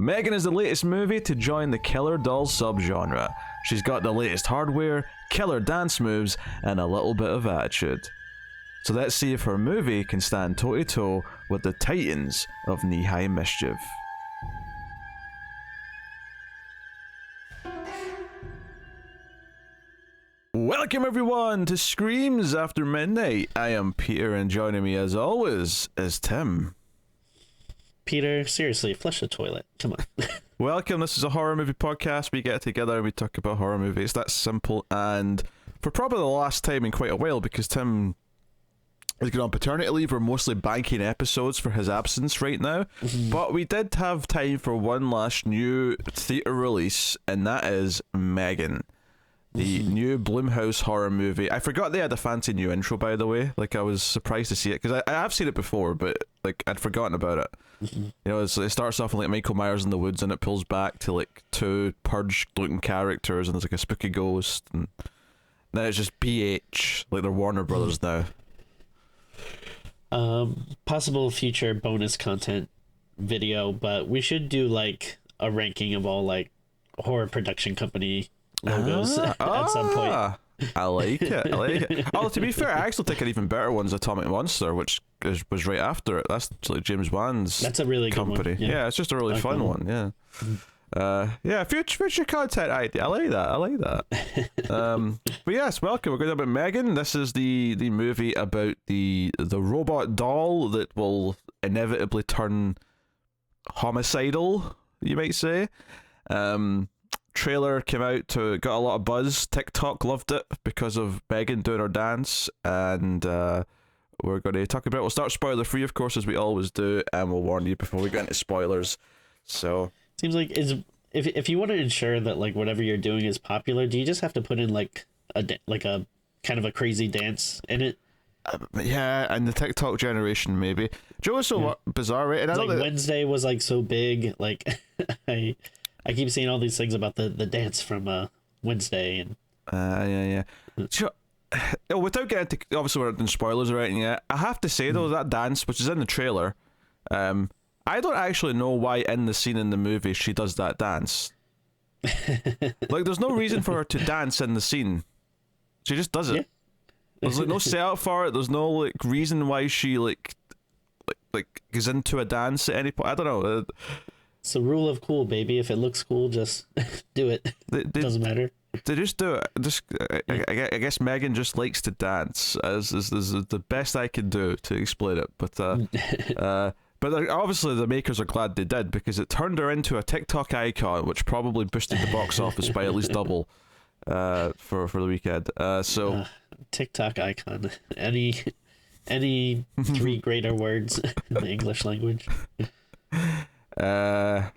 M3GAN is the latest movie to join the killer doll subgenre. She's got the latest hardware, killer dance moves, and a little bit of attitude. So let's see if her movie can stand toe-to-toe with the titans of knee-high mischief. Welcome everyone to Screams After Midnight. I am Peter, and joining me as always is Tim. Peter, seriously, flush the toilet. Come on. Welcome. This is a horror movie podcast. We get together and we talk about horror movies. That's simple. And for probably the last time in quite a while, because Tim is going on paternity leave, we're mostly banking episodes for his absence right now. But we did have time for one last new theatre release, and that is M3GAN. The new Blumhouse horror movie. I forgot they had a fancy new intro, by the way. Like, I was surprised to see it, because I have seen it before, but like I'd forgotten about it. You know, it starts off with like Michael Myers in the woods, and it pulls back to like two Purge-looking characters, and there's like a spooky ghost, and then it's just BH, like they're Warner Brothers now. Possible future bonus content video, but we should do like a ranking of all like horror production company logos at some point. I like it. Oh, to be fair, I actually think an even better one's Atomic Monster, which was right after it. That's like James Wan's That's a really company. good one. Yeah, it's just a really fun one. Yeah. Future content idea. I like that. But yes, welcome. We're going to talk about M3GAN. This is the movie about the robot doll that will inevitably turn homicidal, you might say. Trailer came out, got a lot of buzz. TikTok loved it because of M3GAN doing her dance, and we're going to talk about it. We'll start spoiler free, of course, as we always do, and we'll warn you before we get into spoilers. So seems like if you want to ensure that like whatever you're doing is popular, do you just have to put in like a kind of a crazy dance in it? Yeah, and the TikTok generation maybe. Joe is so bizarre, right? And I like know that Wednesday was like so big, like I keep seeing all these things about the dance from Wednesday and yeah. So, without getting into, obviously we're not doing spoilers or anything yet, I have to say though, that dance, which is in the trailer, I don't actually know why in the scene in the movie she does that dance. Like, there's no reason for her to dance in the scene. She just does it. Yeah. There's like no setup for it. There's no like reason why she like goes into a dance at any point. I don't know. It's the rule of cool, baby. If it looks cool, just do it. Doesn't matter. They just do it. I guess M3GAN just likes to dance. As the best I can do to explain it. But obviously the makers are glad they did, because it turned her into a TikTok icon, which probably boosted the box office by at least double for the weekend. So TikTok icon. Any three greater words in the English language? There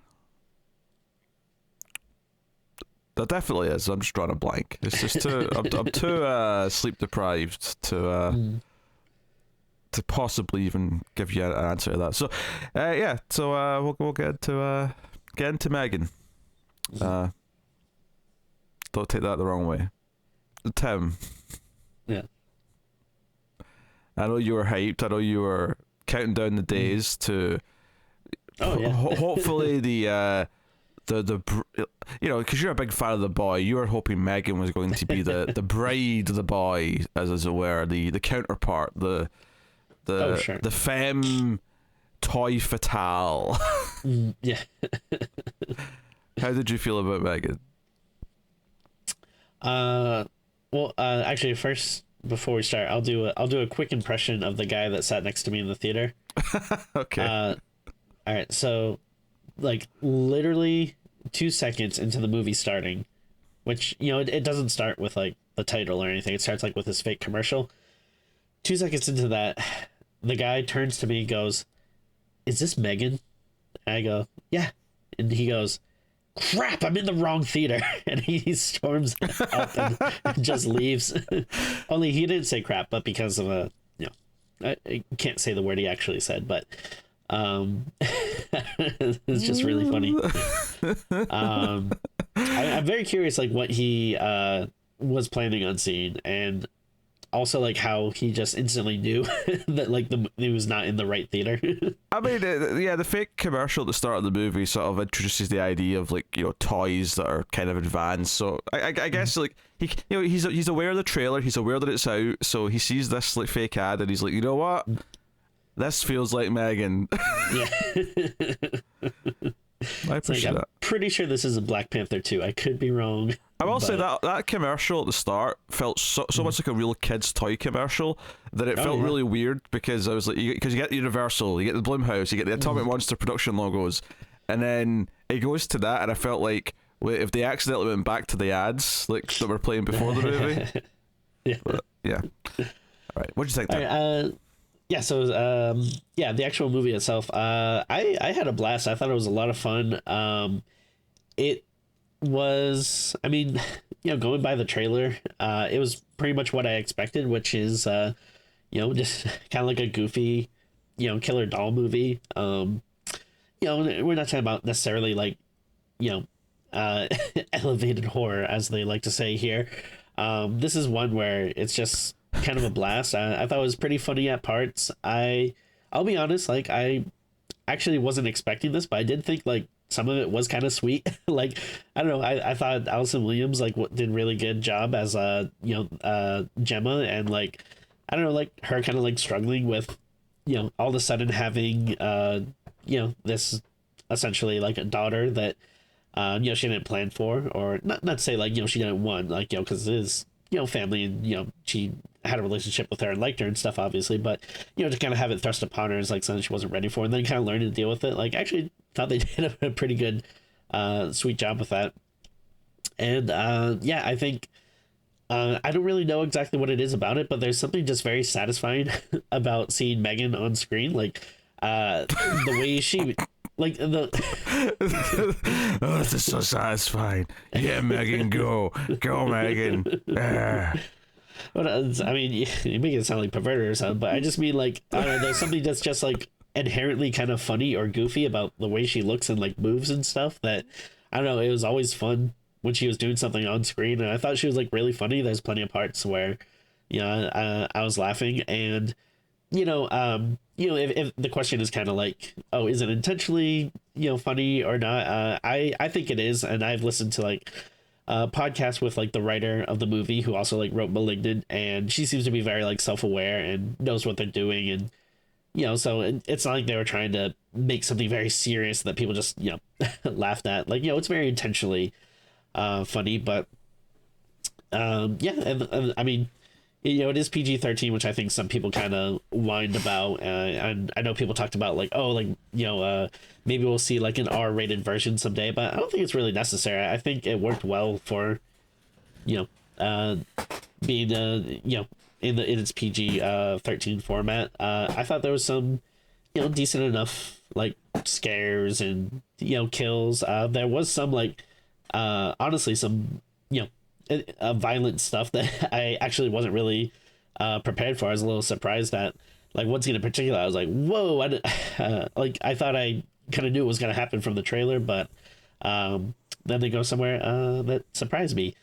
definitely is. I'm just drawing a blank. It's just too. I'm too sleep deprived to possibly even give you an answer to that. So, yeah. So we'll get into M3GAN. Don't take that the wrong way, Tim. Yeah. I know you were hyped. I know you were counting down the days to. Oh yeah. Hopefully the you know, because you're a big fan of the boy, you were hoping M3GAN was going to be the bride of the boy, as it were, the counterpart, the femme toy fatale. Yeah. How did you feel about M3GAN? Well, actually, first, before we start, I'll do a quick impression of the guy that sat next to me in the theater. Okay. All right, so like literally 2 seconds into the movie starting, which, you know, it doesn't start with like the title or anything. It starts like with his fake commercial. 2 seconds into that, the guy turns to me and goes, "Is this M3GAN?" And I go, "Yeah." And he goes, "Crap, I'm in the wrong theater." And he storms out and just leaves. Only he didn't say crap, but because of I can't say the word he actually said, but it's just really funny. I'm very curious, like what he was planning on seeing, and also like how he just instantly knew that like he was not in the right theater. I mean, yeah, the fake commercial at the start of the movie sort of introduces the idea of like, you know, toys that are kind of advanced. So I guess like he's aware of the trailer, he's aware that it's out, so he sees this like fake ad and he's like, you know what, this feels like M3GAN. Yeah. I appreciate that. I'm pretty sure this is a Black Panther 2. I could be wrong. I will say that commercial at the start felt so much like a real kid's toy commercial that it felt really weird, because I was like, because you get Universal, you get the Blumhouse, you get the Atomic Monster production logos, and then it goes to that, and I felt like, wait, if they accidentally went back to the ads like that were playing before the movie. Yeah. But, yeah. All right. What do you think? All right, yeah, so the actual movie itself, I had a blast. I thought it was a lot of fun. It was, I mean, you know, going by the trailer, it was pretty much what I expected, which is, you know, just kind of like a goofy, you know, killer doll movie. You know, we're not talking about necessarily like, you know, elevated horror, as they like to say here. This is one where it's just kind of a blast. I thought it was pretty funny at parts. I'll be honest, like I actually wasn't expecting this, but I did think like some of it was kind of sweet. Like, I don't know, I thought Allison Williams like did a really good job as you know, Gemma, and like, I don't know, like her kind of like struggling with, you know, all of a sudden having you know, this essentially like a daughter that you know, she didn't plan for, or not to say like, you know, she didn't want, like, you know, because it is, you know, family, and you know, she had a relationship with her and liked her and stuff, obviously, but you know, to kind of have it thrust upon her is like something she wasn't ready for, and then kind of learning to deal with it. Like, actually thought they did a pretty good sweet job with that. And yeah, I think I don't really know exactly what it is about it, but there's something just very satisfying about seeing M3GAN on screen. Like the way she like the oh, this is so satisfying. Yeah, M3GAN, go M3GAN. Well, I mean, you make it sound like perverted or something, but I just mean like, I don't know, there's something that's just like inherently kind of funny or goofy about the way she looks and like moves and stuff, that I don't know, it was always fun when she was doing something on screen, and I thought she was like really funny. There's plenty of parts where, you know, I was laughing, and you know, if the question is kind of like, oh, is it intentionally, you know, funny or not? I think it is, and I've listened to like podcast with like the writer of the movie who also like wrote Malignant, and she seems to be very like self-aware and knows what they're doing, and you know, so it's not like they were trying to make something very serious that people just, you know, laughed at. Like, you know, it's very intentionally funny, but yeah, and I mean, you know, it is PG-13, which I think some people kind of whined about, and I know people talked about like, oh, like, you know, maybe we'll see like an R-rated version someday, but I don't think it's really necessary. I think it worked well for, you know, being you know, in its PG-13 format. I thought there was some, you know, decent enough like scares and, you know, kills. There was some like honestly some, you know, violent stuff that I actually wasn't really prepared for. I was a little surprised at, like, one scene in particular. I was like, whoa, like I thought I kind of knew it was going to happen from the trailer, but then they go somewhere that surprised me.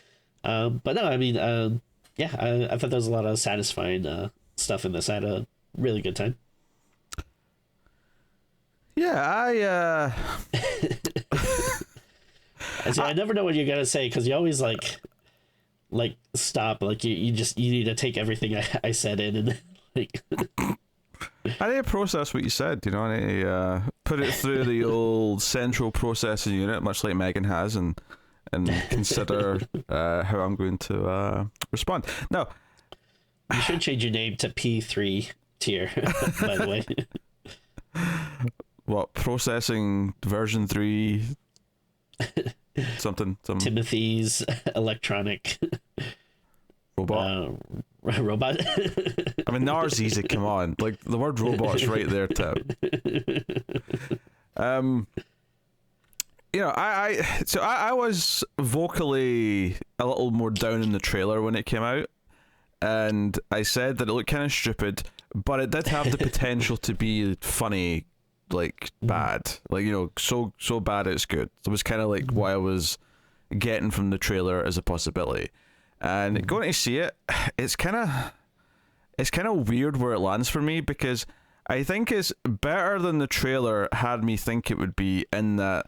But no, I mean, yeah, I thought there was a lot of satisfying stuff in this. I had a really good time. Yeah, I never know what you're gonna say, because you always like stop, like you need to take everything I said in, and like I need to process what you said, you know. I need to put it through the old central processing unit, much like M3GAN has, and consider how I'm going to respond. Now, you should change your name to P3 tier, by the way. What, processing version 3 something Timothy's electronic robot. Robot. I mean, NAR's easy, come on. Like, the word robot's right there, Tim. You know, I was vocally a little more down in the trailer when it came out, and I said that it looked kind of stupid, but it did have the potential to be funny, like bad, like, you know, so bad it's good. It was kind of like what I was getting from the trailer as a possibility, and going to see it, it's kind of, it's kind of weird where it lands for me, because I think it's better than the trailer had me think it would be, in that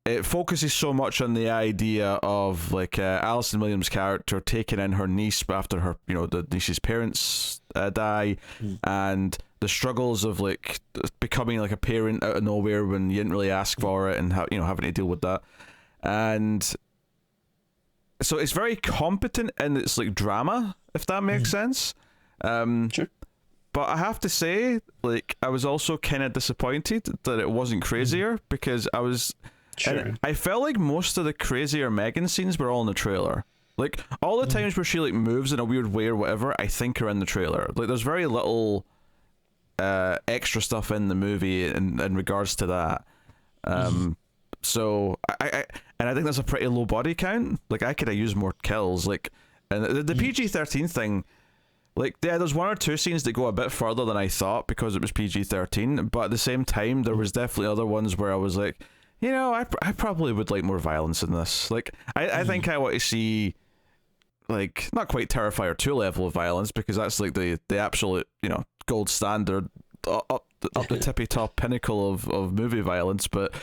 it focuses so much on the idea of like Allison Williams' character taking in her niece after her, the niece's parents die, and the struggles of like becoming like a parent out of nowhere when you didn't really ask for it, and having to deal with that. And so it's very competent in its like drama, if that makes sense. Sure. But I have to say, like, I was also kind of disappointed that it wasn't crazier, because I was. Sure. And I felt like most of the crazier M3GAN scenes were all in the trailer. Like, all the times where she like moves in a weird way or whatever, I think are in the trailer. Like, there's very little extra stuff in the movie in regards to that. So I think that's a pretty low body count. Like, I could have used more kills. Like, and the PG-13 thing. Like, yeah, there's one or two scenes that go a bit further than I thought because it was PG-13, but at the same time, there was definitely other ones where I was like, I probably would like more violence in this. Like, I think I want to see, like, not quite Terrifier 2 level of violence, because that's like the absolute, gold standard, up the tippy top pinnacle of movie violence, but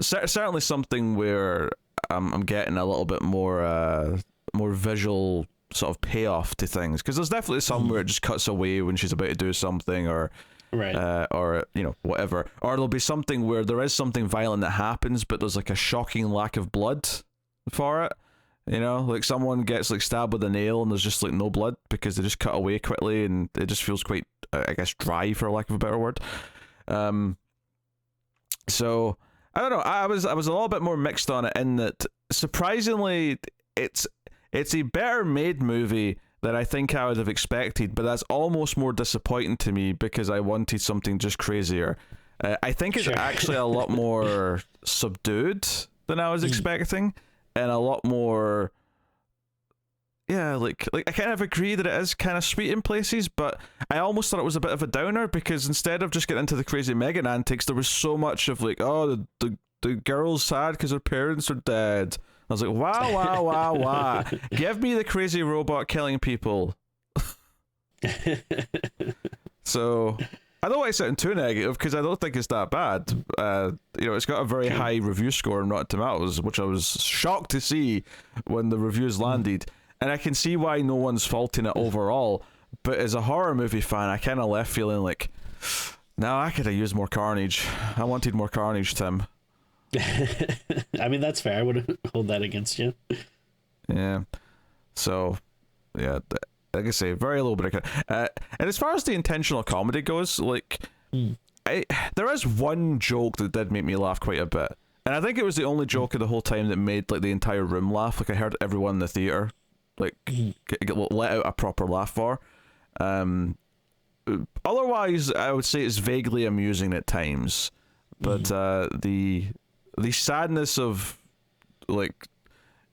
certainly something where I'm getting a little bit more visual sort of payoff to things, because there's definitely some where it just cuts away when she's about to do something, or whatever, or there'll be something where there is something violent that happens, but there's like a shocking lack of blood for it, like someone gets like stabbed with a nail and there's just like no blood because they just cut away quickly, and it just feels quite I guess dry, for lack of a better word. So I don't know, I was a little bit more mixed on it, in that surprisingly it's a better made movie than I think I would have expected, but that's almost more disappointing to me because I wanted something just crazier. I think it's actually a lot more subdued than I was expecting, and a lot more, like I kind of agree that it is kind of sweet in places, but I almost thought it was a bit of a downer, because instead of just getting into the crazy M3GAN antics, there was so much of like, oh, the girl's sad because her parents are dead. I was like, wow. Give me the crazy robot killing people. So, I don't want to sound too negative, because I don't think it's that bad. It's got a very high review score on Rotten Tomatoes, which I was shocked to see when the reviews landed. And I can see why no one's faulting it overall. But as a horror movie fan, I kind of left feeling like, no, I could have used more carnage. I wanted more carnage, Tim. I mean, that's fair. I wouldn't hold that against you. Yeah. So, yeah, like I say, very little bit of and as far as the intentional comedy goes, like, there is one joke that did make me laugh quite a bit, and I think it was the only joke of the whole time that made like the entire room laugh. Like, I heard everyone in the theater like get let out a proper laugh for. Otherwise, I would say it's vaguely amusing at times, but the sadness of, like,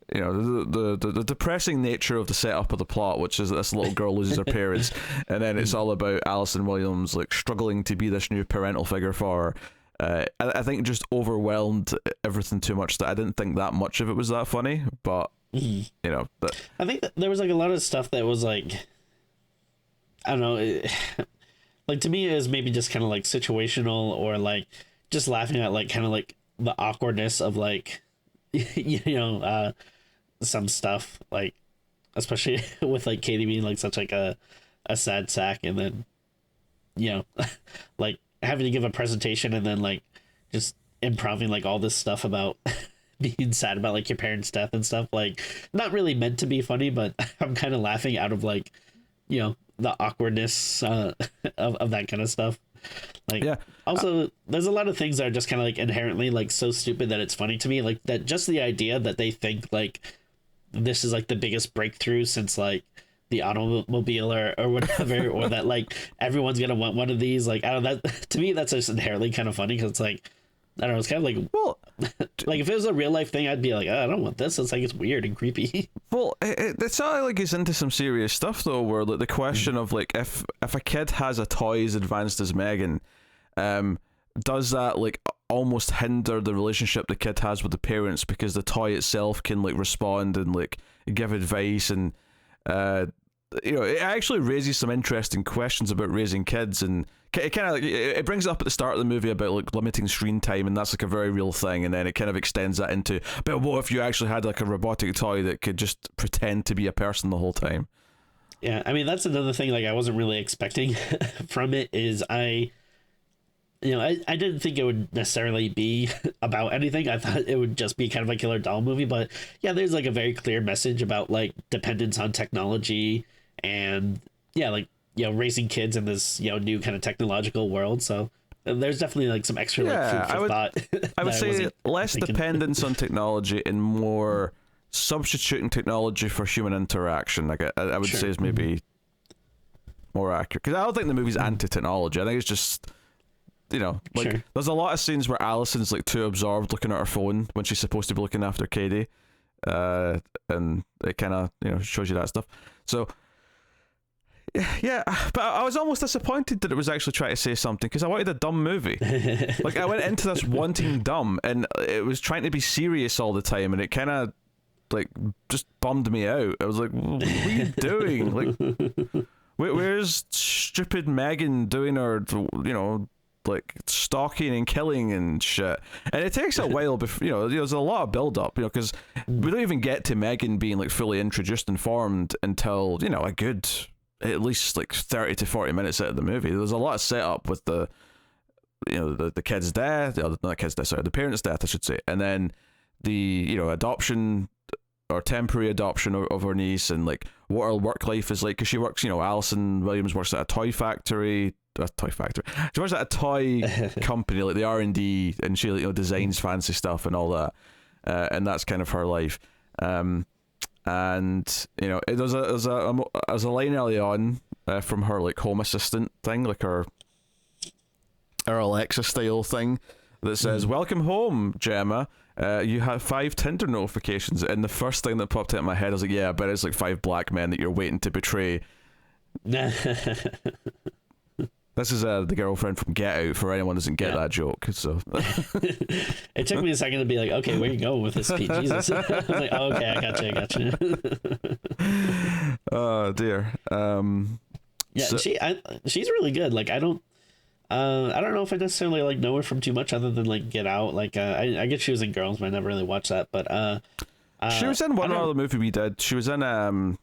the depressing nature of the setup of the plot, which is that this little girl loses her parents, and then it's all about Allison Williams like struggling to be this new parental figure for her. I think just overwhelmed everything too much, that I didn't think that much of it was that funny. But I think that there was like a lot of stuff that was like, I don't know, like to me it was maybe just kind of like situational, or like just laughing at like kind of like the awkwardness of like some stuff, like especially with like Katie being like such like a sad sack, and then like having to give a presentation and then like just improving like all this stuff about being sad about like your parents' death and stuff, like not really meant to be funny, but I'm kind of laughing out of like the awkwardness of that kind of stuff. Like, also there's a lot of things that are just kind of like inherently like so stupid that it's funny to me, like that just the idea that they think like this is like the biggest breakthrough since like the automobile or whatever, or that like everyone's gonna want one of these. Like, I don't know, that to me that's just inherently kind of funny, because it's like, I don't know, it's kind of like, well, like if it was a real life thing, I'd be like, oh, I don't want this. It's like, it's weird and creepy. Well, it's not like it's into some serious stuff though, where like the question of like if a kid has a toy as advanced as M3GAN, does that like almost hinder the relationship the kid has with the parents, because the toy itself can like respond and like give advice, and it actually raises some interesting questions about raising kids, and it kind of like, it brings it up at the start of the movie about like limiting screen time, and that's like a very real thing, and then it kind of extends that into, but what if you actually had like a robotic toy that could just pretend to be a person the whole time? Yeah, I mean, that's another thing like I wasn't really expecting from it is I didn't think it would necessarily be about anything. I thought it would just be kind of a killer doll movie, but yeah, there's like a very clear message about like dependence on technology and yeah, like, raising kids in this, new kind of technological world. So there's definitely like some extra like food for thought. I would say less dependence on technology and more substituting technology for human interaction. Like I would say is maybe more accurate, because I don't think the movie's anti-technology. I think it's just, like there's a lot of scenes where Allison's like too absorbed looking at her phone when she's supposed to be looking after Katie, and it kind of shows you that stuff. So yeah, but I was almost disappointed that it was actually trying to say something, because I wanted a dumb movie. Like I went into this wanting dumb, and it was trying to be serious all the time, and it kind of like just bummed me out. I was like, what are you doing? Like where's stupid M3GAN doing her like stalking and killing and shit? And it takes a while before, there's a lot of build up, because we don't even get to M3GAN being like fully introduced and formed until a good at least like 30 to 40 minutes out of the movie. There's a lot of setup with the kid's death, not the kid's death, sorry, the parents' death, I should say, and then the adoption or temporary adoption of her niece, and like what her work life is like, because she works, Allison Williams works at a toy factory. She works at a toy company, like the R&D, and she designs fancy stuff and all that, and that's kind of her life. And there's a line early on from her like home assistant thing, like her Alexa style thing, that says, "Welcome home, Gemma. You have 5 Tinder notifications." And the first thing that popped out in my head, I was like, yeah, but it's like 5 black men that you're waiting to betray. This is the girlfriend from Get Out, for anyone who doesn't get that joke. So it took me a second to be like, okay, where you going with this, Pete? Jesus. I was like, oh, okay, I gotcha. Oh dear. She's really good. Like I don't know if I necessarily like know her from too much other than like Get Out. Like I guess she was in Girls, but I never really watched that. But she was in one other movie we did. She was in it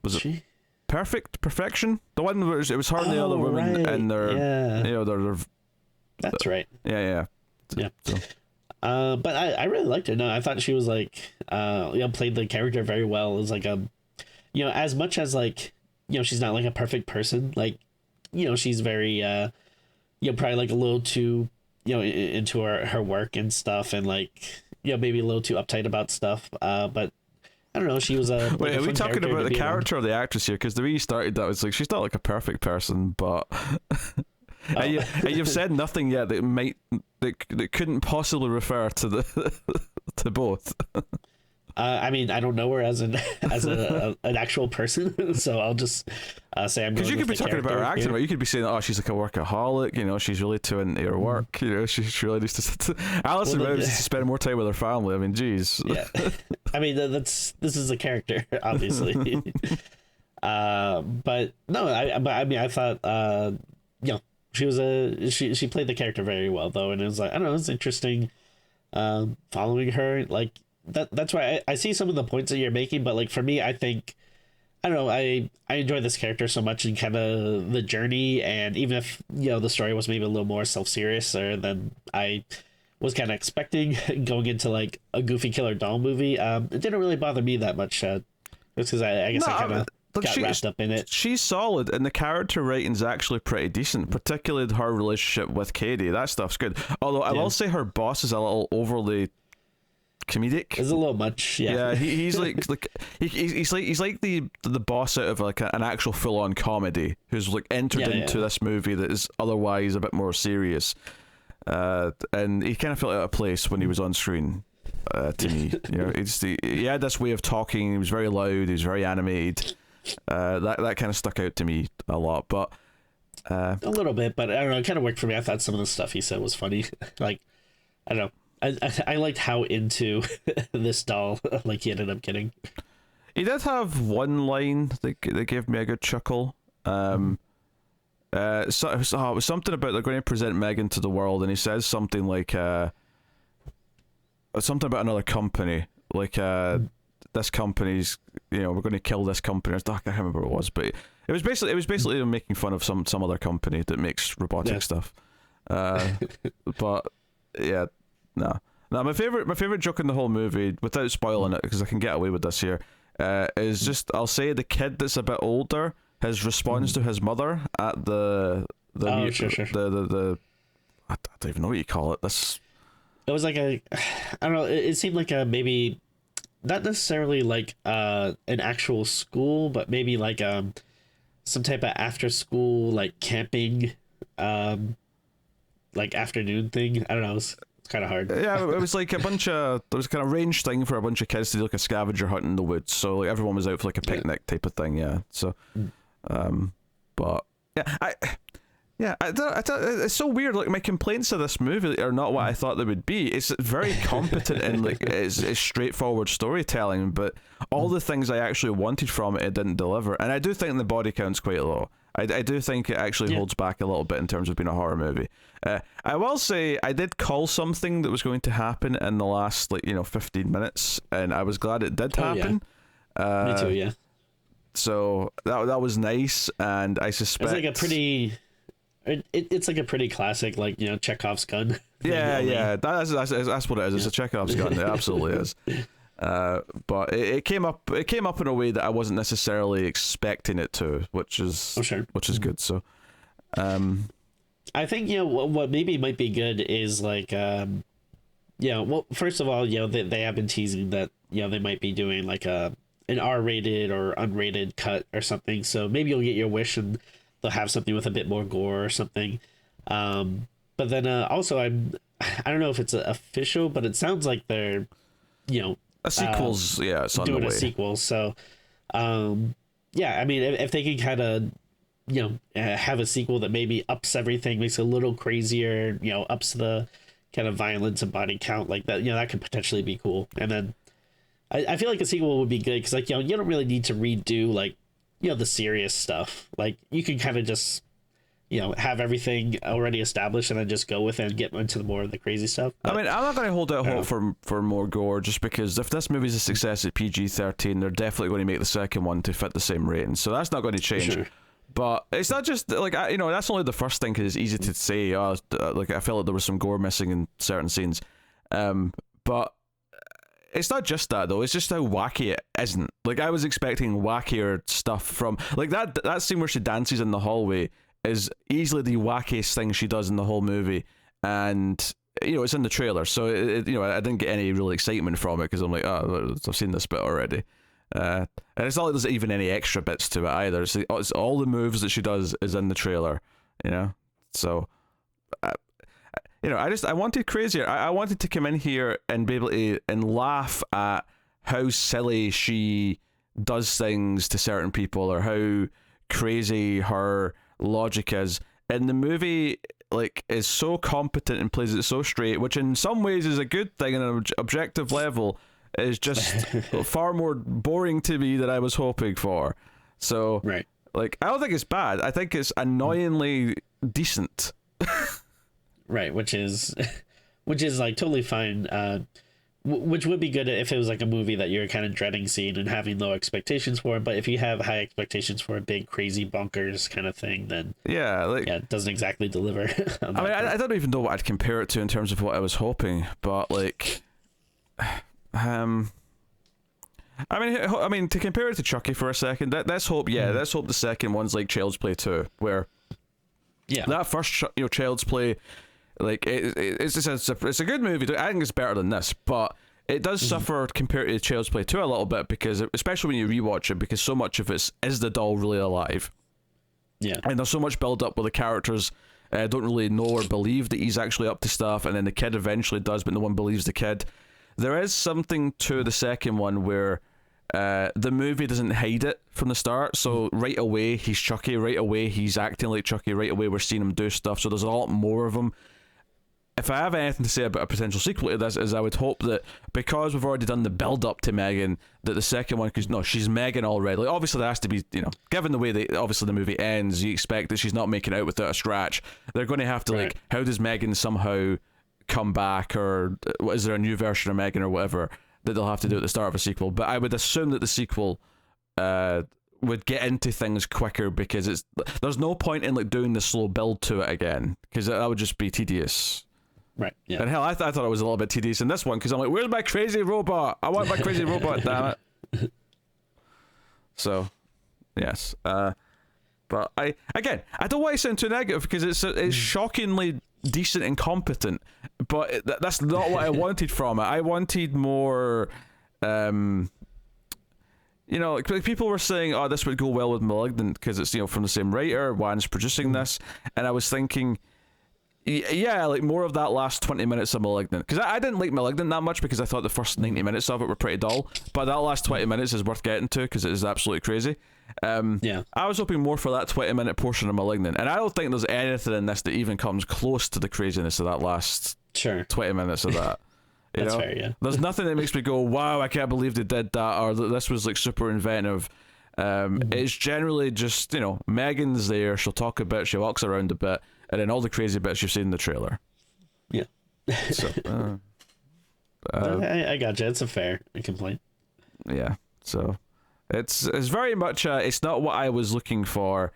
Perfection? The one where it was her and the other woman, right. And they're they're that's right. Yeah. So. But I really liked her. No, I thought she was like played the character very well. It was like as much as like she's not like a perfect person, like she's very probably like a little too into her work and stuff, and like maybe a little too uptight about stuff, but I don't know, she was a wait, are we talking about the character or the actress here? Because the way you started that was like, she's not like a perfect person, but and you've said nothing yet that couldn't possibly refer to the to both. I mean, I don't know her as an actual person, so I'll just say I'm. Because you could be talking about her acting, right? You could be saying, "Oh, she's like a workaholic. She's really too into her work. She really needs to." Allison needs to spend more time with her family. I mean, geez. Yeah, I mean this is a character, obviously. But no, I thought she was she played the character very well though, and it was like, I don't know, it's interesting following her like. That's why I see some of the points that you're making, but like for me, I think I don't know, I enjoy this character so much and kind of the journey, and even if the story was maybe a little more self-serious than I was kind of expecting going into like a goofy killer doll movie, it didn't really bother me that much, just because I guess I kind of got wrapped up in it. She's solid, and the character writing's actually pretty decent, particularly her relationship with Katie. That stuff's good. Although I will say her boss is a little overly comedic. It's a little much. Yeah, he's like he's like the boss out of like an actual full-on comedy who's like entered into this movie that is otherwise a bit more serious, and he kind of felt out of place when he was on screen to me. He had this way of talking. He was very loud, he was very animated. That kind of stuck out to me a lot, but a little bit, but I don't know, it kind of worked for me. I thought some of the stuff he said was funny. Like, I don't know, I liked how into this doll like he ended up getting. He did have one line that gave me a good chuckle. So it was something about they're going to present M3GAN to the world, and he says something like something about another company, like this company's, we're going to kill this company. I can't remember what it was, but it was basically making fun of some other company that makes robotic stuff. But yeah, no. Now my favorite joke in the whole movie, without spoiling it, because I can get away with this here, is just, I'll say, the kid that's a bit older, his response to his mother at the I don't even know what you call it. It was like I don't know. It seemed like a maybe not necessarily like an actual school, but maybe like some type of after school like camping, like afternoon thing. I don't know. It's kind of hard. Yeah, it was like there was a kind of range thing for a bunch of kids to do like a scavenger hunt in the woods. So like everyone was out for like a picnic type of thing. Yeah. So, but yeah, it's so weird. Like my complaints of this movie are not what I thought they would be. It's very competent and like it's straightforward storytelling, but all the things I actually wanted from it didn't deliver. And I do think the body count's quite low. I do think it actually holds back a little bit in terms of being a horror movie. I will say I did call something that was going to happen in the last 15 minutes, and I was glad it did happen. Me too. Yeah. So that was nice, and I suspect it's like a pretty. It's like a pretty classic, like Chekhov's gun. Yeah. That's what it is. It's a Chekhov's gun. It absolutely is. But it came up in a way that I wasn't necessarily expecting it to, which is good. So, I think what maybe might be good is like well, first of all, they have been teasing that they might be doing like an R-rated or unrated cut or something. So maybe you'll get your wish and they'll have something with a bit more gore or something. But then also I don't know if it's official, but it sounds like they're a sequel's it's on doing the way. A sequel. So I mean if they can kind of have a sequel that maybe ups everything, makes it a little crazier, ups the kind of violence and body count like that, that could potentially be cool. And then I feel like a sequel would be good because like you don't really need to redo like the serious stuff. Like you can kind of just have everything already established and then just go with it and get into the more of the crazy stuff. But, I mean, I'm not going to hold out hope for more gore, just because if this movie's a success at PG-13, they're definitely going to make the second one to fit the same rating. So that's not going to change. Sure. But it's not just like that's only the first thing, because it's easy to say. Like I felt like there was some gore missing in certain scenes, but it's not just that though. It's just how wacky it isn't. Like I was expecting wackier stuff from like that scene where she dances in the hallway is easily the wackiest thing she does in the whole movie, and it's in the trailer, so I didn't get any real excitement from it because I'm like, oh, I've seen this bit already. And it's not like there's even any extra bits to it either. It's all the moves that she does is in the trailer, So, I wanted crazier. I wanted to come in here and be able to and laugh at how silly she does things to certain people, or how crazy her logic is. And the movie is so competent and plays it so straight, which in some ways is a good thing on an objective level. Is just far more boring to me than I was hoping for. So, right. I don't think it's bad. I think it's annoyingly decent. Right, which is like totally fine. Which would be good if it was like a movie that you're kind of dreading seeing and having low expectations for. But if you have high expectations for a big, crazy, bonkers kind of thing, then it doesn't exactly deliver. I don't even know what I'd compare it to in terms of what I was hoping, but I mean, to compare it to Chucky for a second, let's hope the second one's like Child's Play 2, where that first Child's Play, it's a good movie. I think it's better than this, but it does suffer compared to Child's Play 2 a little bit, because especially when you rewatch it, because so much of it is the doll really alive, and there's so much build up where the characters don't really know or believe that he's actually up to stuff, and then the kid eventually does, but no one believes the kid. There is something to the second one where the movie doesn't hide it from the start. So right away he's Chucky, right away he's acting like Chucky, right away we're seeing him do stuff. So there's a lot more of him. if I have anything to say about a potential sequel to this, is I would hope that because we've already done the build up to M3GAN, that the second one, because no, she's M3GAN already. Like, obviously, there has to be, given the way that obviously the movie ends, you expect that she's not making out without a scratch. They're going to have to like, how does M3GAN somehow come back, or is there a new version of M3GAN or whatever that they'll have to do at the start of a sequel? But I would assume that the sequel would get into things quicker, because there's no point in like doing the slow build to it again, because that would just be tedious. Right. Yeah. And hell, I thought it was a little bit tedious in this one, because I'm like, where's my crazy robot? I want my crazy robot, damn it. So, yes. But I don't want to sound too negative, because it's shockingly decent and competent, but that's not what I wanted from it. I wanted more. Like people were saying, oh, this would go well with *Malignant* because it's from the same writer. Wan's producing this, and I was thinking, yeah, like more of that last 20 minutes of *Malignant*, because I didn't like *Malignant* that much, because I thought the first 90 minutes of it were pretty dull, but that last 20 minutes is worth getting to, because it is absolutely crazy. Yeah, I was hoping more for that 20-minute portion of *Malignant*, and I don't think there's anything in this that even comes close to the craziness of that last 20 minutes of that. That's fair, yeah. There's nothing that makes me go, wow, I can't believe they did that, or this was like super inventive. It's generally just, M3GAN's there, she'll talk a bit, she walks around a bit, and then all the crazy bits you've seen in the trailer. Yeah. So, I gotcha. It's a fair complaint. Yeah. So it's very much it's not what I was looking for,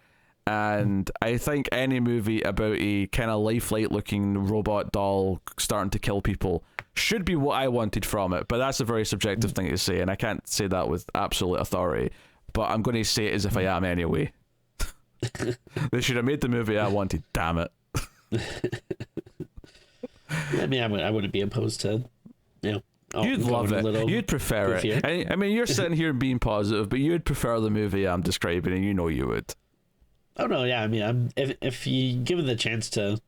and I think any movie about a kind of lifelike looking robot doll starting to kill people should be what I wanted from it, but that's a very subjective thing to say, and I can't say that with absolute authority, but I'm going to say it as if I am anyway. They should have made the movie I wanted, damn it. I mean, I wouldn't be opposed to, you'd love it. You'd prefer it. I mean, you're sitting here being positive, but you'd prefer the movie I'm describing, and you would. Oh no, yeah. I mean, if you give it the chance to,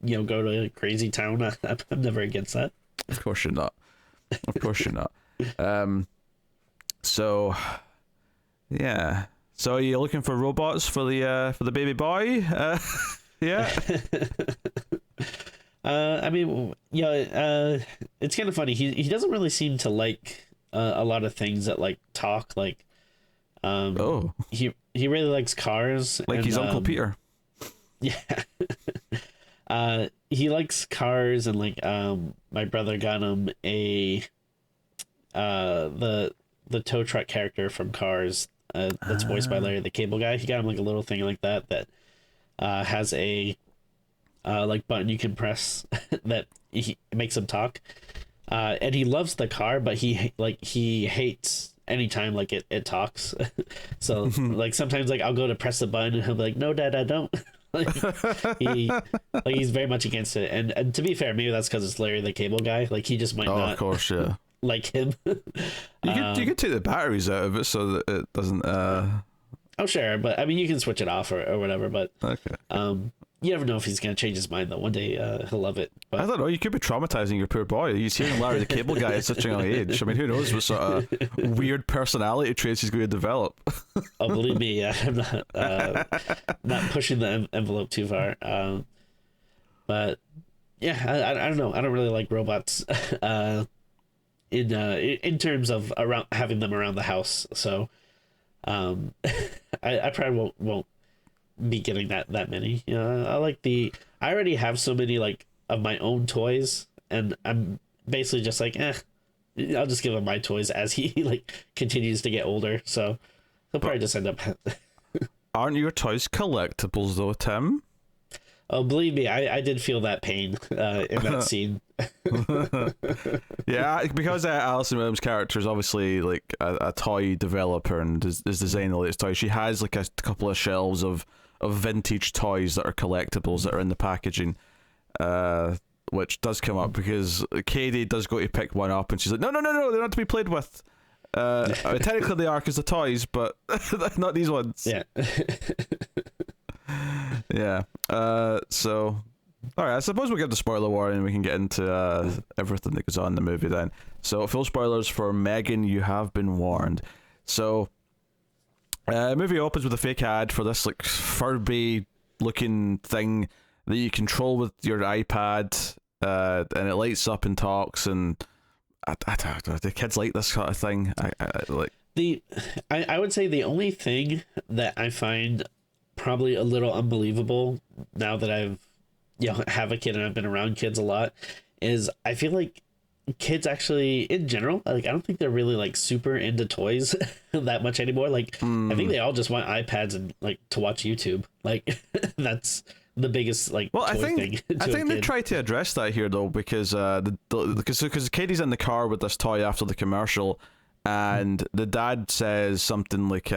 go to a crazy town, I'm never against that. Of course you're not. Of course you're not. So, yeah. So are you looking for robots for the baby boy? Yeah. I mean, it's kind of funny. He doesn't really seem to like a lot of things that like talk. Like, he really likes cars. Like his Uncle Peter. Yeah. He likes cars, and like my brother got him the tow truck character from Cars that's voiced by Larry the Cable Guy. He got him like a little thing like that has a like button you can press that it makes him talk, and he loves the car, but he hates anytime like it talks. So like sometimes like I'll go to press the button and he'll be like, no dad, I don't. He's very much against it, and to be fair, maybe that's because it's Larry the Cable Guy. Like he just might not, of course, yeah, like him. You could take the batteries out of it so that it doesn't. Oh sure, but I mean you can switch it off or whatever. But okay. You never know if he's gonna change his mind though. One day he'll love it. But I don't know. You could be traumatizing your poor boy. He's hearing Larry the Cable Guy at such a young age. I mean, who knows what sort of weird personality traits he's going to develop. Oh, believe me, yeah, I'm not pushing the envelope too far. But yeah, I don't know. I don't really like robots. In terms of around having them around the house. So, I probably won't be getting that many. I already have so many like of my own toys, and I'm basically just like, I'll just give him my toys as he like continues to get older. So he'll probably just end up. Aren't your toys collectibles though, Tim? Oh, believe me, I did feel that pain in that scene. Yeah, because Allison Williams' character is obviously like a toy developer and is designing the latest toys. She has like a couple of shelves of vintage toys that are collectibles that are in the packaging, which does come up because Katie does go to pick one up and she's like, no, they're not to be played with. Technically they are because they're toys, but not these ones. Yeah. Yeah. So, all right. I suppose we'll get the spoiler warning and we can get into everything that goes on in the movie then. So, full spoilers for M3GAN. You have been warned. So, movie opens with a fake ad for this like Furby looking thing that you control with your iPad, and it lights up and talks, and I don't know, the kids like this kind of thing. I like I would say the only thing that I find probably a little unbelievable now that I've have a kid and I've been around kids a lot is I feel like kids actually in general, like I don't think they're really like super into toys that much anymore. Like I think they all just want iPads and like to watch YouTube. Like that's the biggest like well, toy I think they try to address that here though, because because Katie's in the car with this toy after the commercial, and the dad says something like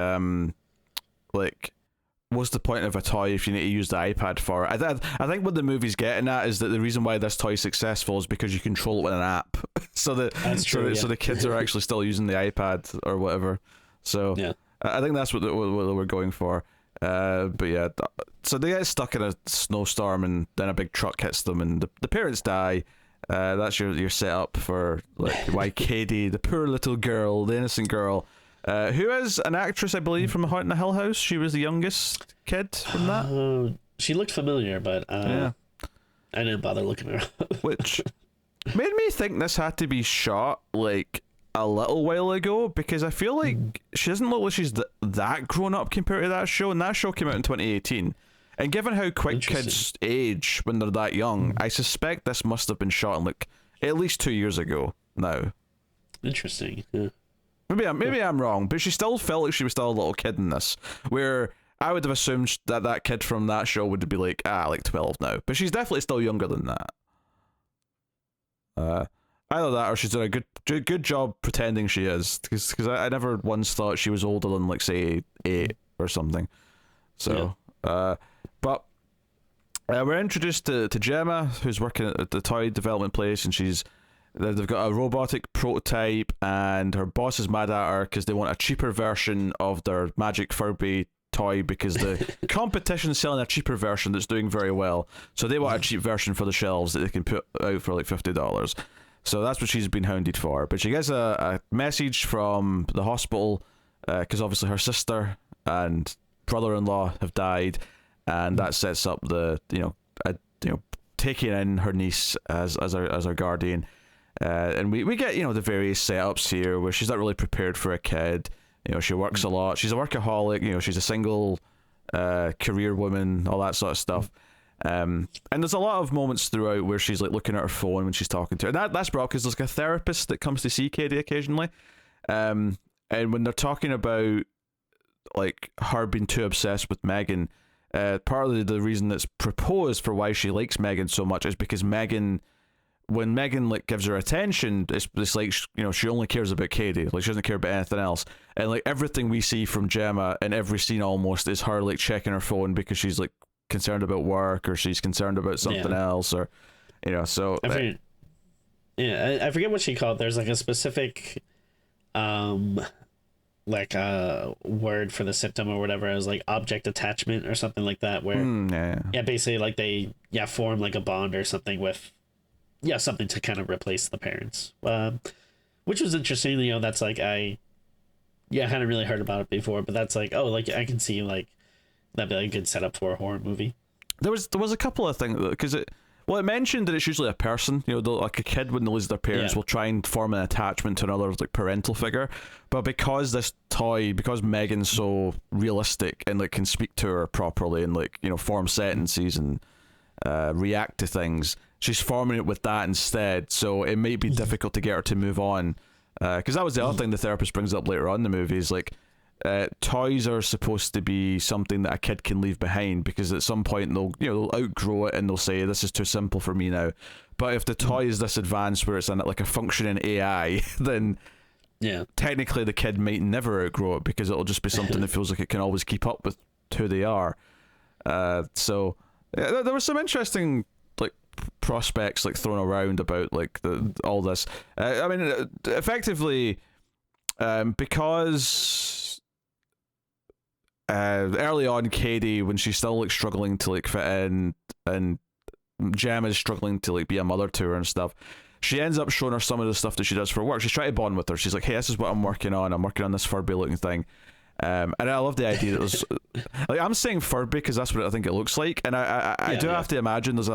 what's the point of a toy if you need to use the iPad for it? I think what the movie's getting at is that the reason why this toy is successful is because you control it with an app. So so the kids are actually still using the iPad or whatever. So yeah. I think that's what we're going for. But yeah, so they get stuck in a snowstorm, and then a big truck hits them, and the parents die. That's your setup for like why Katie, the poor little girl, the innocent girl, who is an actress, I believe, from Haunting the Hill House. She was the youngest kid from that. She looked familiar, but yeah. I didn't bother looking her up. Which made me think this had to be shot like a little while ago, because I feel like she doesn't look like she's that grown up compared to that show, and that show came out in 2018. And given how quick kids age when they're that young, I suspect this must have been shot in like at least 2 years ago now. Interesting. Yeah. Maybe I'm wrong, but she still felt like she was still a little kid in this, where I would have assumed that kid from that show would be like 12 now, but she's definitely still younger than that. Either that, or she's done a good job pretending she is, because I never once thought she was older than like say 8 or something. So, yeah. But we're introduced to Gemma, who's working at the toy development place, and they've got a robotic prototype, and her boss is mad at her because they want a cheaper version of their Magic Furby toy, because the competition's selling a cheaper version that's doing very well, so they want a cheap version for the shelves that they can put out for like $50. So that's what she's been hounded for. But she gets a message from the hospital, because obviously her sister and brother-in-law have died, and that sets up the taking in her niece as our guardian. And we get the various setups here where she's not really prepared for a kid. She works a lot. She's a workaholic. She's a single career woman, all that sort of stuff. And there's a lot of moments throughout where she's like looking at her phone when she's talking to her. And that's brought because there's like a therapist that comes to see Katie occasionally. And when they're talking about like her being too obsessed with M3GAN, partly the reason that's proposed for why she likes M3GAN so much is because when M3GAN like gives her attention, it's like she only cares about Katie. Like she doesn't care about anything else. And like everything we see from Gemma in every scene almost is her like checking her phone because she's like concerned about work, or she's concerned about something else, or so I forget what she called. There's like a specific like a word for the symptom or whatever. It was like object attachment or something like that, where basically like they form like a bond or something with something to kind of replace the parents, which was interesting. That's like I hadn't really heard about it before, but that's like, oh, like I can see like that'd be like a good setup for a horror movie. There was a couple of things, because it mentioned that it's usually a person, like a kid when they lose their parents will try and form an attachment to another like parental figure, but because M3GAN's so realistic and like can speak to her properly and like form sentences and react to things, she's forming it with that instead, so it may be difficult to get her to move on, because that was the other thing the therapist brings up later on in the movie, is like toys are supposed to be something that a kid can leave behind, because at some point they'll outgrow it and they'll say, this is too simple for me now. But if the toy is this advanced where it's in like a functioning AI, then technically the kid might never outgrow it, because it'll just be something that feels like it can always keep up with who they are. So there were some interesting like prospects like thrown around about like all this. I mean, effectively, because early on, Katie, when she's still like struggling to like fit in, and Gemma is struggling to like be a mother to her and stuff, she ends up showing her some of the stuff that she does for work. She's trying to bond with her. She's like, hey, this is what I'm working on this Furby looking thing. And I love the idea that like I'm saying Furby because that's what I think it looks like, and I do have to imagine there's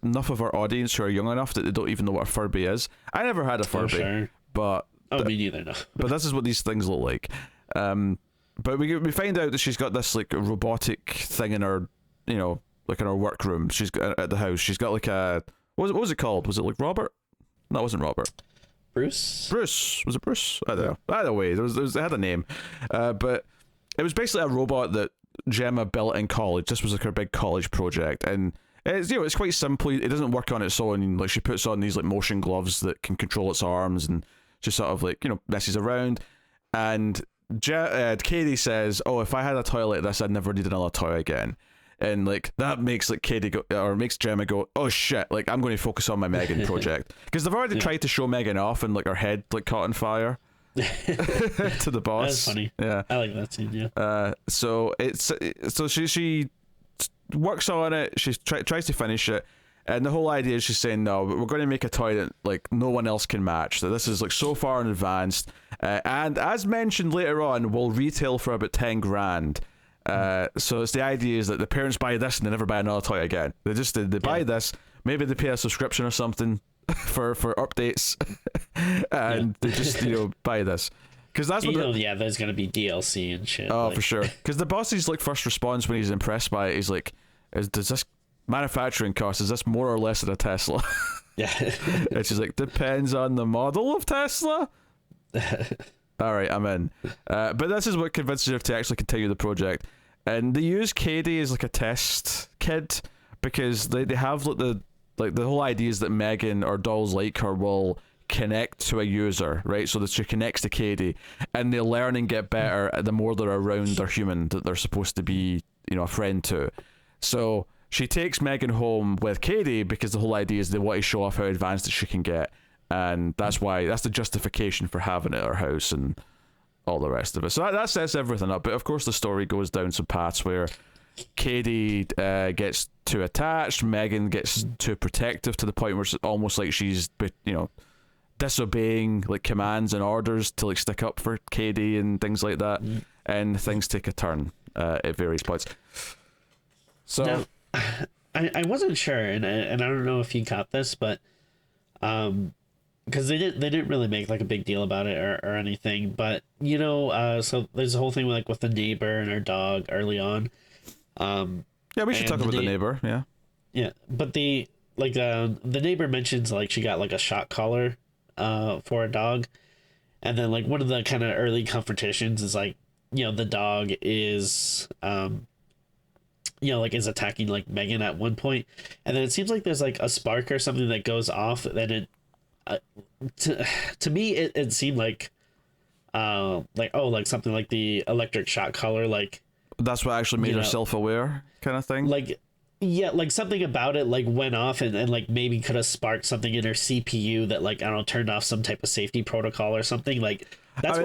enough of our audience who are young enough that they don't even know what a Furby is. I never had a Furby, but me neither. No, but this is what these things look like. But we find out that she's got this like robotic thing in her, like in her workroom. She's got at the house. She's got like what was it called? Was it like Robert? No, it wasn't Robert. Bruce. Was it Bruce? I don't know. Either way, it had a name, but it was basically a robot that Gemma built in college. This was like her big college project, and it's it's quite simple. It doesn't work on its own. Like she puts on these like motion gloves that can control its arms, and just sort of like messes around. And Katie says, "Oh, if I had a toy like this, I'd never need another toy again." And like that makes like Katie go, or makes Gemma go, "Oh shit! Like I'm going to focus on my M3GAN project," because they've already tried to show M3GAN off, and like her head like caught on fire to the boss. That's funny. Yeah, I like that scene. Yeah. So she works on it. She tries to finish it, and the whole idea is she's saying, "No, we're going to make a toy that like no one else can match. That this is like so far in advanced, and as mentioned later on, will retail for about 10 grand." So it's the idea is that the parents buy this and they never buy another toy again. They buy this, maybe they pay a subscription or something for updates, and they just buy this because that's what there's gonna be DLC and shit. Oh, for sure. Because the boss's like first response when he's impressed by it, he's like, "Does this manufacturing cost? Is this more or less than a Tesla?" Yeah. And she's like, "Depends on the model of Tesla." All right, I'm in. But this is what convinces her to actually continue the project. And they use Katie as like a test kid because they have like the whole idea is that M3GAN or dolls like her will connect to a user, right? So that she connects to Katie, and they learn and get better the more they're around their human that they're supposed to be, a friend to. So she takes M3GAN home with Katie because the whole idea is they want to show off how advanced she can get. And that's the justification for having it at her house and all the rest of it. So that sets everything up. But of course, the story goes down some paths where Katie gets too attached, M3GAN gets too protective to the point where it's almost like she's, disobeying like commands and orders to like stick up for Katie and things like that. And things take a turn at various points. So now, I wasn't sure, and I don't know if you got this, but because they didn't really make like a big deal about it or anything, but so there's a whole thing with the neighbor and her dog early on. Yeah, we should talk about the neighbor. Yeah, but the neighbor mentions like she got like a shock collar for a dog, and then like one of the kind of early confrontations is like the dog is is attacking like M3GAN at one point, and then it seems like there's like a spark or something that goes off, then it to me it seemed like something like the electric shock collar, like that's what actually made her self-aware kind of thing. Like like something about it like went off and like maybe could have sparked something in her CPU that like I don't know, turned off some type of safety protocol or something. Like that's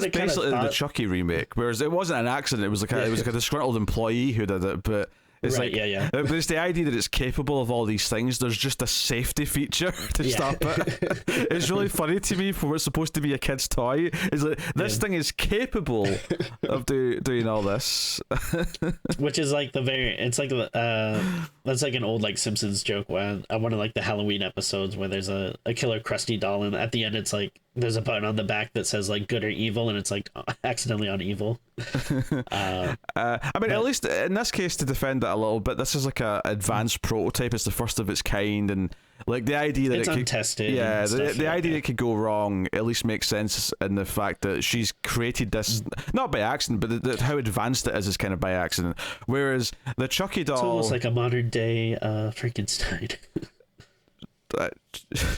basically the Chucky remake, whereas it wasn't an accident. It was like a disgruntled employee who did it, but it's right, but it's the idea that it's capable of all these things. There's just a safety feature to stop it. It's really funny to me for what's supposed to be a kid's toy. It's like this thing is capable of doing all this, which is like it's like that's like an old like Simpsons joke where one of like the Halloween episodes where there's a killer Krusty doll, and at the end it's like there's a button on the back that says like good or evil, and it's like accidentally on evil. At least in this case, to defend it a little bit, this is like a advanced prototype. It's the first of its kind, and like the idea that it's it untested. The idea that it could go wrong at least makes sense in the fact that she's created this not by accident, but how advanced it is kind of by accident. Whereas the Chucky doll, it's almost like a modern day Frankenstein.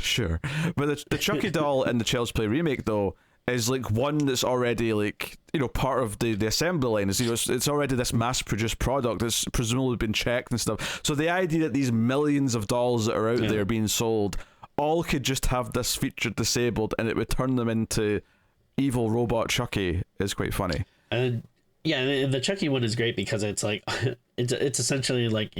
Sure, but the Chucky doll in the Child's Play remake though is like one that's already like part of the assembly line. Is it's already this mass produced product that's presumably been checked and stuff. So the idea that these millions of dolls that are out there being sold all could just have this feature disabled and it would turn them into evil robot Chucky is quite funny. And and the Chucky one is great because it's like it's essentially like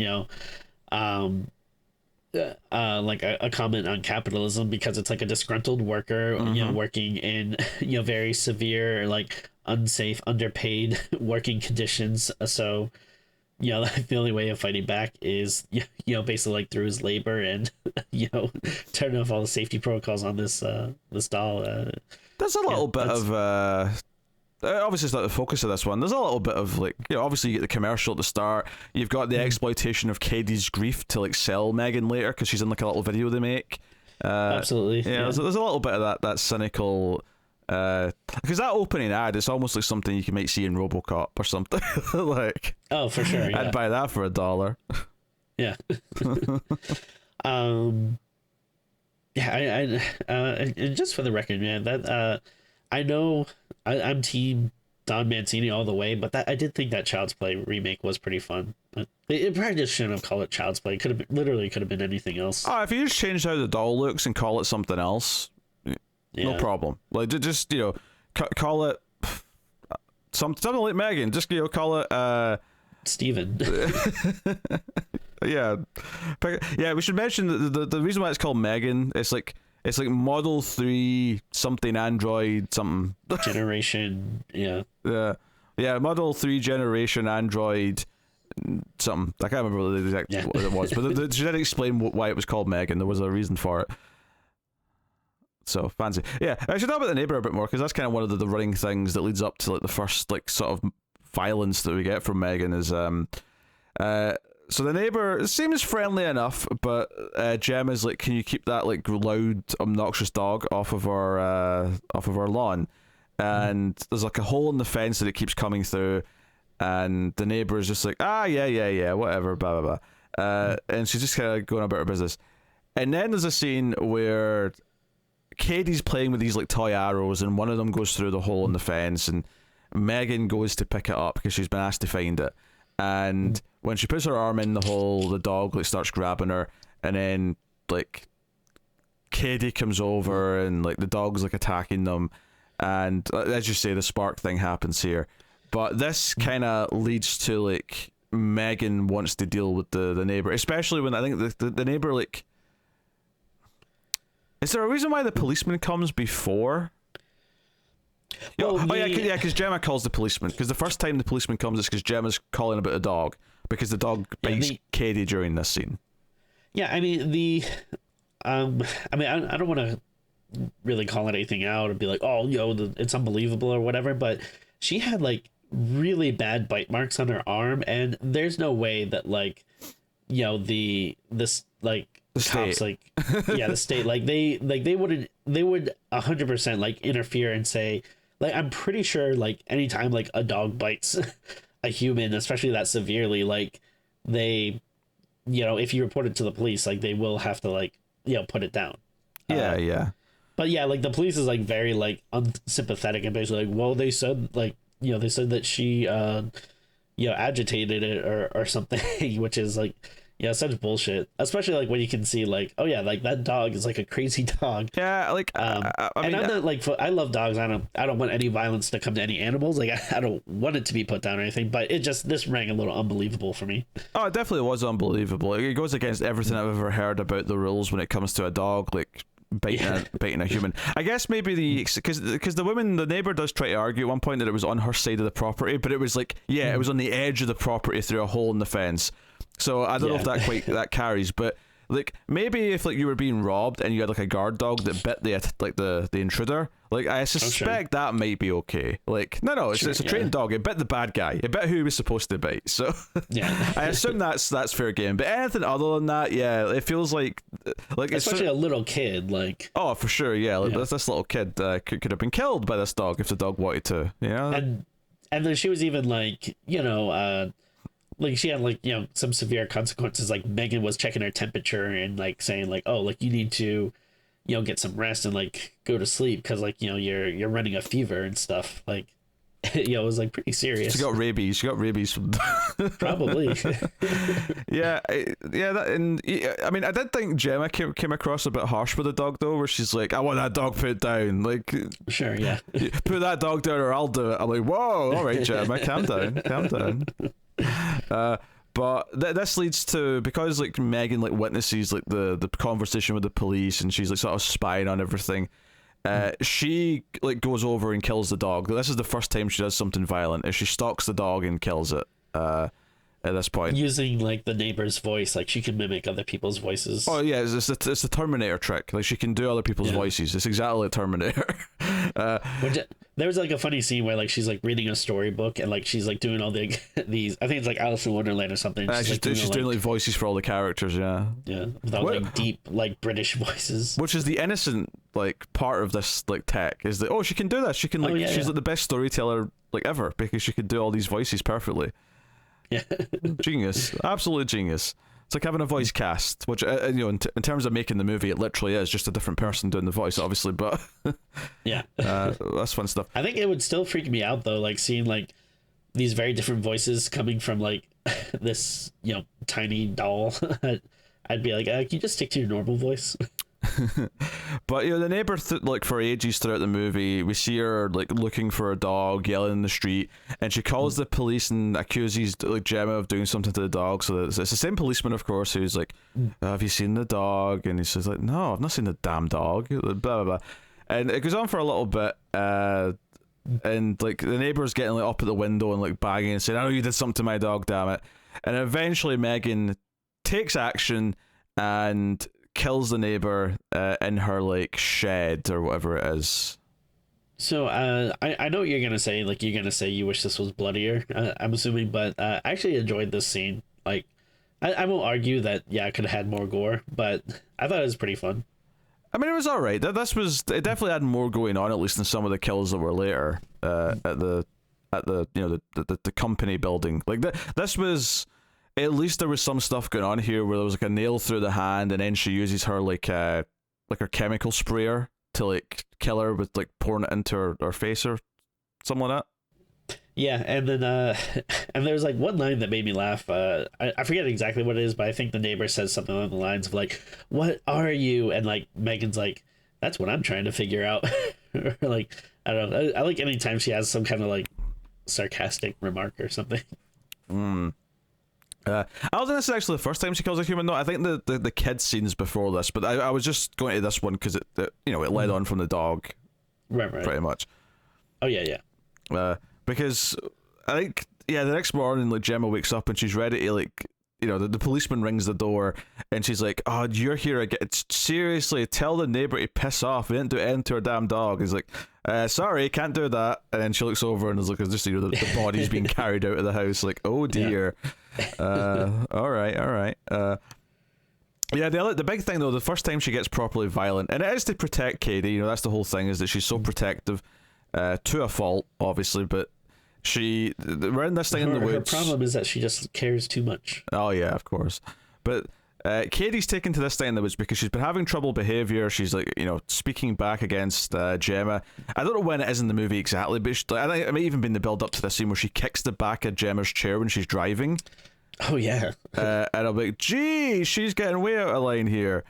like a comment on capitalism, because it's like a disgruntled worker working in very severe like unsafe, underpaid working conditions. So, the only way of fighting back is, basically like through his labor and, turning off all the safety protocols on this doll. There's a little bit of obviously it's not the focus of this one. There's a little bit of like, obviously you get the commercial at the start. You've got the exploitation of Katie's grief to like sell M3GAN later because she's in like a little video they make. Absolutely. Yeah, there's a little bit of that cynical. Because that opening ad, it's almost like something you might see in RoboCop or something. Like, oh, for sure. Yeah. I'd buy that for $1. Yeah. Yeah. And just for the record, man, that I know I'm team Don Mancini all the way, but I did think that Child's Play remake was pretty fun. But it probably just shouldn't have called it Child's Play. It could have been anything else. Oh, if you just change how the doll looks and call it something else. Yeah. No problem. Like just call it something like M3GAN. Just call it Steven. Yeah, we should mention that the reason why it's called M3GAN. It's like Model 3 something Android something generation. Yeah. Model 3 generation Android something. I can't remember the exact what it was, but she didn't explain why it was called M3GAN. There was a reason for it. So fancy. Yeah, I should talk about the neighbor a bit more because that's kind of one of the running things that leads up to like the first like sort of violence that we get from M3GAN is so the neighbor seems friendly enough, but Gemma's like, can you keep that like loud obnoxious dog off of our lawn? And there's like a hole in the fence that it keeps coming through, and the neighbor is just like, yeah, whatever, blah blah blah, and she's just kind of going about her business. And then there's a scene where Katie's playing with these like toy arrows, and one of them goes through the hole in the fence, and M3GAN goes to pick it up because she's been asked to find it. And when she puts her arm in the hole, the dog like starts grabbing her, and then like Katie comes over, and like the dog's like attacking them, and as you say, the spark thing happens here. But this kind of leads to like M3GAN wants to deal with the neighbor, especially when I think the neighbor like. Is there a reason why the policeman comes before? Well, because Gemma calls the policeman. Because the first time the policeman comes, it's because Gemma's calling about a dog. Because the dog bites Katie during this scene. Yeah, I mean I don't want to really call it anything out and be like, oh, it's unbelievable or whatever. But she had like really bad bite marks on her arm, and there's no way that like, the cops, like, yeah, the state, like they would 100% like interfere and say, like, I'm pretty sure like anytime like a dog bites a human, especially that severely, like they, if you report it to the police, like they will have to like, put it down. Yeah. But yeah, like the police is like very like unsympathetic and basically like, well, they said like, they said that she, agitated it or something, which is like, yeah, such bullshit. Especially like when you can see like, oh yeah, like that dog is like a crazy dog. Yeah, like I mean, I'm not like I love dogs. I don't want any violence to come to any animals. Like I don't want it to be put down or anything. But this rang a little unbelievable for me. Oh, it definitely was unbelievable. It goes against everything I've ever heard about the rules when it comes to a dog like biting a human. I guess maybe because the neighbor does try to argue at one point that it was on her side of the property, but it was like it was on the edge of the property through a hole in the fence. So I don't know if that carries, but like maybe if like you were being robbed and you had like a guard dog that bit the intruder, like I suspect that might be okay. Like no, it's a trained dog. It bit the bad guy. It bit who he was supposed to bite. So I assume that's fair game. But anything other than that, it feels like especially a little kid, like for sure, this little kid could have been killed by this dog if the dog wanted to, And then she was even like like she had like some severe consequences. Like M3GAN was checking her temperature and like saying like, oh, like you need to get some rest and like go to sleep because like you're running a fever and stuff. Like it was like pretty serious. She got rabies from probably. I mean I did think Gemma came across a bit harsh with the dog though, where she's like, I want that dog put down, like sure, yeah, put that dog down or I'll do it. I'm like, whoa, all right Gemma, calm down. But this leads to, because like M3GAN like witnesses like the conversation with the police and she's like sort of spying on everything, She like goes over and kills the dog. This is the first time she does something violent. Is she stalks the dog and kills it. At this point, using like the neighbor's voice, like she can mimic other people's voices. Oh yeah, it's the Terminator trick. Like she can do other people's voices. It's exactly like Terminator. There was like a funny scene where like she's like reading a storybook and like she's like doing all the these. I think it's like Alice in Wonderland or something. She's doing like voices for all the characters. Yeah, without like deep like British voices. Which is the innocent like part of this like tech is that she can do that. She can like she's like the best storyteller like ever because she could do all these voices perfectly. Yeah. Genius, absolute genius. It's like having a voice cast, which in terms of making the movie, it literally is just a different person doing the voice, obviously. But yeah, that's fun stuff. I think it would still freak me out though, like seeing like these very different voices coming from like this tiny doll. I'd be like, can you just stick to your normal voice? But the neighbor like for ages throughout the movie, we see her like looking for a dog, yelling in the street, and she calls the police and accuses like Gemma of doing something to the dog. So it's the same policeman, of course, who's like, have you seen the dog? And he says like, no, I've not seen the damn dog, blah blah blah. And it goes on for a little bit, and like the neighbor's getting like up at the window and like banging and saying, I know you did something to my dog, damn it. And eventually M3GAN takes action and kills the neighbor in her like shed or whatever it is. So I know what you're gonna say. Like you're gonna say you wish this was bloodier. I'm assuming, but I actually enjoyed this scene. Like I won't argue that it could have had more gore, but I thought it was pretty fun. I mean, it was all right. It definitely had more going on, at least than some of the kills that were later at the the company building. Like this was. At least there was some stuff going on here where there was like a nail through the hand, and then she uses her like her chemical sprayer to like kill her with like pouring it into her face or something like that. Yeah, and then and there's like one line that made me laugh. I forget exactly what it is, but I think the neighbor says something along the lines of like, "What are you?" And like M3GAN's like, "That's what I'm trying to figure out." Or like I don't know. I like anytime she has some kind of like sarcastic remark or something. I don't think this is actually the first time she kills a human. No, I think the kid scenes before this, but I was just going to this one because it led on from the dog, right, pretty much. Oh yeah. Because I think the next morning like Gemma wakes up and she's ready to like the policeman rings the door and she's like, oh, you're here again. Seriously, tell the neighbor to piss off. We didn't do anything to her damn dog. He's like, sorry, can't do that. And then she looks over and is like, just the body's being carried out of the house. Like, oh dear. All right. The big thing though, the first time she gets properly violent, and it is to protect Katie. That's the whole thing, is that she's so protective, to a fault, obviously, but we're in this thing in the woods. Her problem is that she just cares too much. Oh yeah, of course. But Katie's taken to this thing in the woods because she's been having trouble behavior. She's like, speaking back against Gemma. I don't know when it is in the movie exactly, but I think it may even been the build up to this scene where she kicks the back of Gemma's chair when she's driving. Oh yeah. And I'm like, gee, she's getting way out of line here.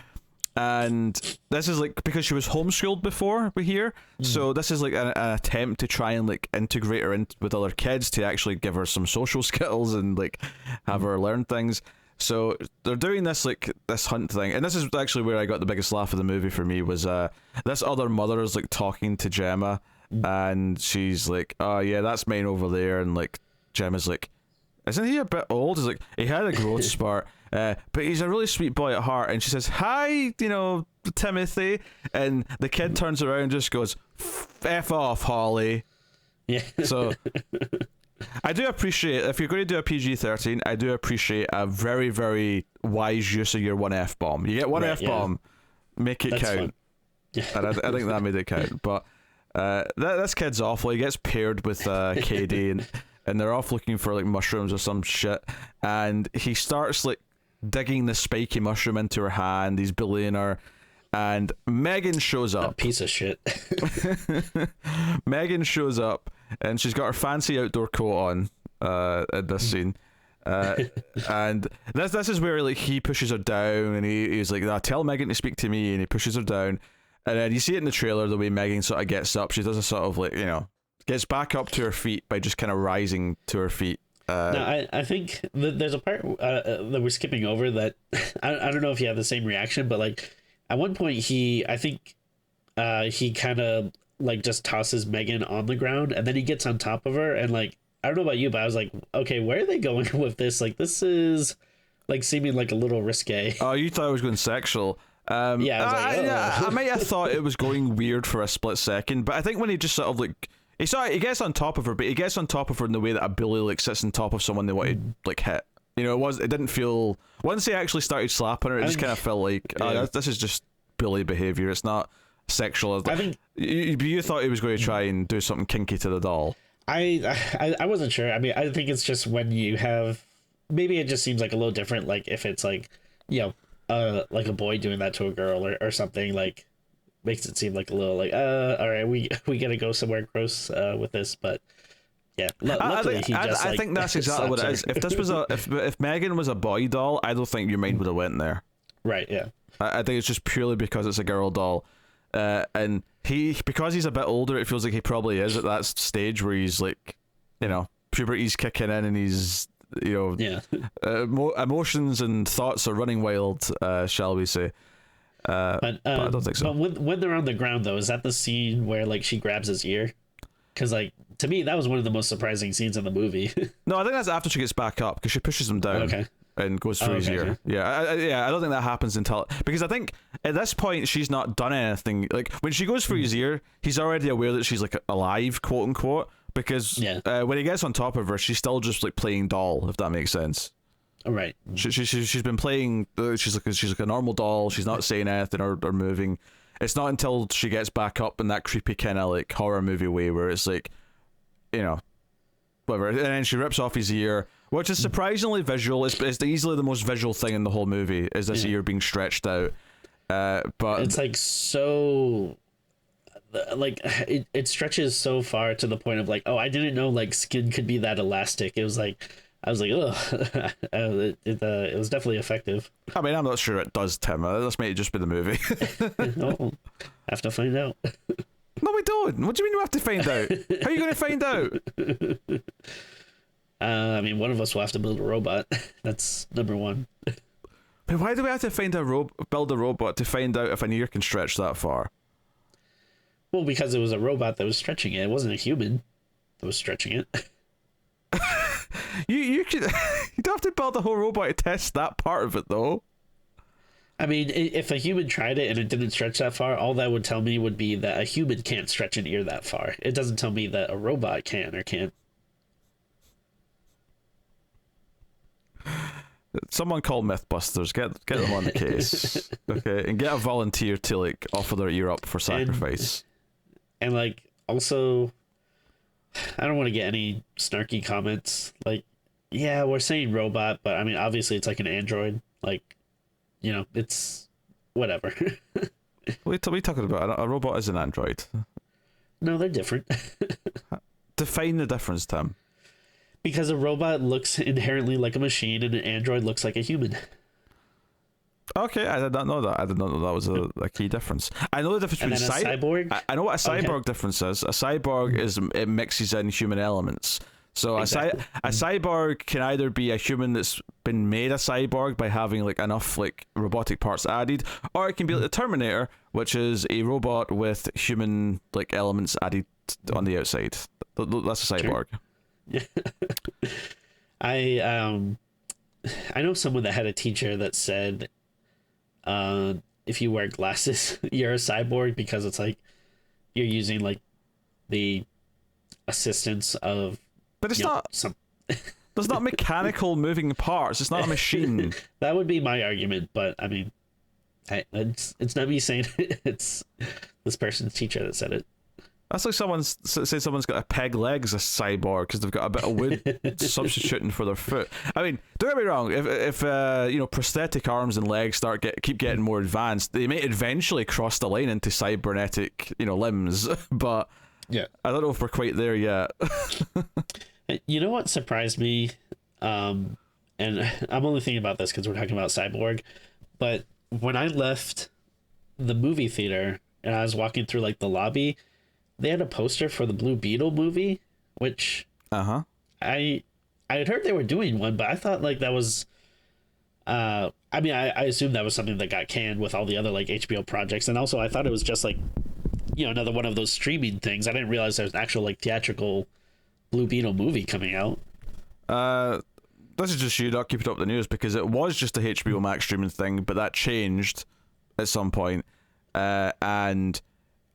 And this is like because she was homeschooled before we hear, so this is like an attempt to try and like integrate her in with other kids to actually give her some social skills and like have her learn things. So they're doing this like this hunt thing, and this is actually where I got the biggest laugh of the movie for me was this other mother is like talking to Gemma, and she's like, oh yeah, that's mine over there, and like Gemma's like, isn't he a bit old? He's like, he had a growth spurt, but he's a really sweet boy at heart. And she says, hi, Timothy. And the kid turns around and just goes, F off, Holly. Yeah. So I do appreciate, if you're going to do a PG-13, I do appreciate a very, very wise use of your one F-bomb. You get one F-bomb, make it count. And I think that made it count. But this kid's awful. He gets paired with Katie, and they're off looking for like mushrooms or some shit, and he starts like digging the spiky mushroom into her hand. He's bullying her, and M3GAN shows up. A piece of shit. M3GAN shows up, and she's got her fancy outdoor coat on at this scene. And this is where like he pushes her down, and he's like, tell M3GAN to speak to me, and he pushes her down. And then you see it in the trailer, the way M3GAN sort of gets up. She does a sort of like, gets back up to her feet by just kind of rising to her feet. No, I think there's a part that we're skipping over that I don't know if you have the same reaction, but like at one point I think he kind of like just tosses M3GAN on the ground, and then he gets on top of her, and like I don't know about you, but I was like, okay, where are they going with this? Like, this is like seeming like a little risque. Oh, you thought I was going sexual. Yeah, I was like, I might have thought it was going weird for a split second, but I think when he just sort of like he gets on top of her, but he gets on top of her in the way that a bully like sits on top of someone they want to like hit. You know, it didn't feel, once he actually started slapping her, it just kind of felt like, this is just bully behavior. It's not sexual. I think you thought he was going to try and do something kinky to the doll. I wasn't sure. I mean, I think it's just when you have, maybe it just seems like a little different. Like if it's like, like a boy doing that to a girl or something, like makes it seem like a little like, all right, we gotta go somewhere gross with this, but. Yeah, luckily I think that's exactly what it is. If this was if M3GAN was a boy doll, I don't think your mind would have went there. Right. Yeah. I think it's just purely because it's a girl doll, and because he's a bit older, it feels like he probably is at that stage where he's like, puberty's kicking in and he's, emotions and thoughts are running wild, shall we say? But I don't think so. But when they're on the ground, though, is that the scene where like she grabs his ear? Because like, to me, that was one of the most surprising scenes in the movie. No, I think that's after she gets back up, because she pushes him down and goes through his ear. Yeah, I don't think that happens until, because I think at this point she's not done anything. Like when she goes through his ear, he's already aware that she's like alive, quote unquote. Because when he gets on top of her, she's still just like playing doll, if that makes sense. Right. She's been playing. She's like a normal doll. She's not saying anything or moving. It's not until she gets back up in that creepy kind of like horror movie way where it's like, whatever, and then she rips off his ear, which is surprisingly visual. It's easily the most visual thing in the whole movie, is this ear being stretched out. But it's like so, like it stretches so far to the point of like, oh, I didn't know like skin could be that elastic. It was like, I was like, ugh. It was definitely effective. I mean, I'm not sure it does, Tim. This might just be the movie. No, have to find out. No, we don't. What do you mean we have to find out? How are you going to find out? I mean, one of us will have to build a robot. That's number one. But why do we have to build a robot to find out if an ear can stretch that far? Well, because it was a robot that was stretching it. It wasn't a human that was stretching it. You could. You don't have to build a whole robot to test that part of it, though. I mean, if a human tried it and it didn't stretch that far, all that would tell me would be that a human can't stretch an ear that far. It doesn't tell me that a robot can or can't. Someone call Mythbusters. Get them on the case, okay, and get a volunteer to like offer their ear up for sacrifice. And like, also, I don't want to get any snarky comments. Like, yeah, we're saying robot, but I mean, obviously, it's like an android. Like, it's whatever. What are we talking about? A robot is an android. No, they're different. Define the difference, Tim. Because a robot looks inherently like a machine and an android looks like a human. Okay, I did not know that. I did not know that was a key difference. I know the difference between cyborg. I know what a cyborg difference is. A cyborg is it mixes in human elements. So exactly. a cyborg can either be a human that's been made a cyborg by having like enough like robotic parts added, or it can be like the Terminator, which is a robot with human like elements added on the outside. That's a cyborg. Sure. I know someone that had a teacher that said, if you wear glasses, you're a cyborg, because it's like you're using like the assistance of. But it's not. There's not mechanical moving parts. It's not a machine. That would be my argument, but I mean, it's not me saying it. It's this person's teacher that said it. That's like someone's got a peg leg as a cyborg because they've got a bit of wood substituting for their foot. I mean, don't get me wrong. If prosthetic arms and legs keep getting more advanced, they may eventually cross the line into cybernetic limbs. But yeah, I don't know if we're quite there yet. You know what surprised me, and I'm only thinking about this because we're talking about cyborg, but when I left the movie theater and I was walking through like the lobby, they had a poster for the Blue Beetle movie, which I had heard they were doing one, but I thought like that was I assumed that was something that got canned with all the other like HBO projects, and also I thought it was just like another one of those streaming things. I didn't realize there's an actual like theatrical Blue Beetle movie coming out. This is just you not keeping up with the news, because it was just a HBO Max streaming thing, but that changed at some point, and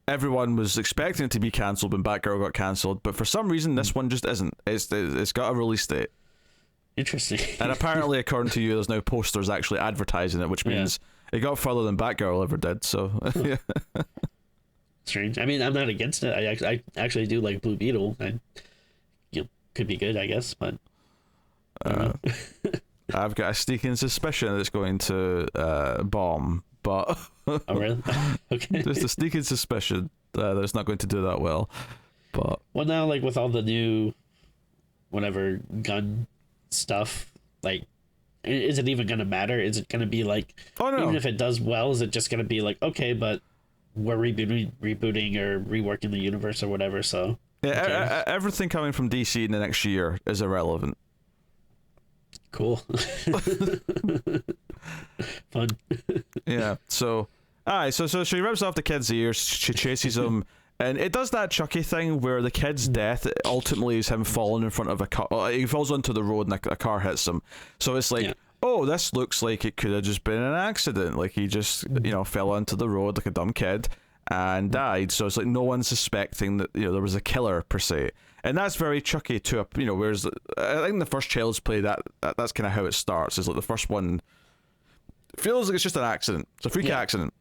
everyone was expecting it to be cancelled when Batgirl got cancelled, but for some reason this one just isn't. It's got a release date. Interesting. And apparently, according to you, there's now posters actually advertising it, which means it got further than Batgirl ever did. So, yeah. Strange. I mean, I'm not against it. I actually do like Blue Beetle, and could be good, I guess. But I've got a sneaking suspicion that it's going to bomb, but oh really? Okay. Just a sneaking suspicion that it's not going to do that well. But now, like with all the new, whatever gun stuff, like, is it even gonna matter? Is it gonna be like, even if it does well, is it just gonna be like, okay, but we're rebooting or reworking the universe or whatever? So yeah, everything coming from DC in the next year is irrelevant. Cool. Fun. Yeah. So, so she rips off the kid's ears. She chases him, and it does that Chucky thing where the kid's death ultimately is him falling in front of a car. He falls onto the road and a car hits him. So it's like, oh, this looks like it could have just been an accident. Like he just, fell onto the road like a dumb kid and died. So it's like no one's suspecting that there was a killer per se. And that's very Chucky too, whereas I think the first Child's Play, that's kind of how it starts. Is like the first one feels like it's just an accident. It's a freak accident.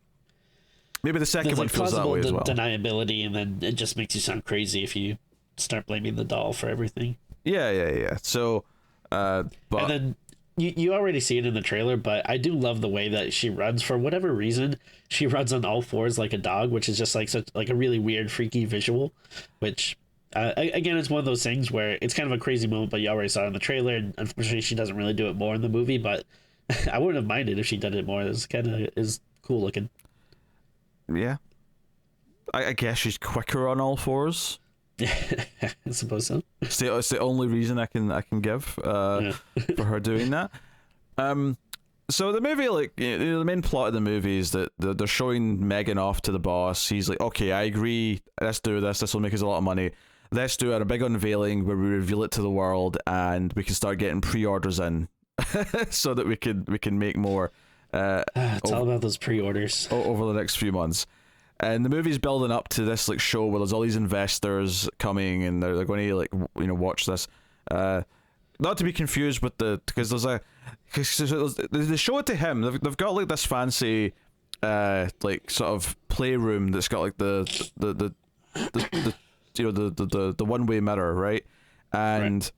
Maybe the second one feels that way as well. Deniability, and then it just makes you sound crazy if you start blaming the doll for everything. Yeah. So, but and then you already see it in the trailer, but I do love the way that she runs. For whatever reason, she runs on all fours like a dog, which is just like a really weird, freaky visual, which. Again, it's one of those things where it's kind of a crazy moment, but you already saw it in the trailer, and unfortunately she doesn't really do it more in the movie, but I wouldn't have minded if she did it more. It's kind of is cool looking. Yeah. I guess she's quicker on all fours. I suppose so. It's the only reason I can give for her doing that. So the movie, like, the main plot of the movie is that they're showing M3GAN off to the boss. He's like, okay, I agree, let's do this. This will make us a lot of money. Let's do a big unveiling where we reveal it to the world, and we can start getting pre-orders in, so that we can make more. It's all about those pre-orders over the next few months. And the movie's building up to this like show where there's all these investors coming, and they're going to like watch this. Not to be confused with because they show it to him. They've got like this fancy, like sort of playroom that's got like the one-way mirror, right? And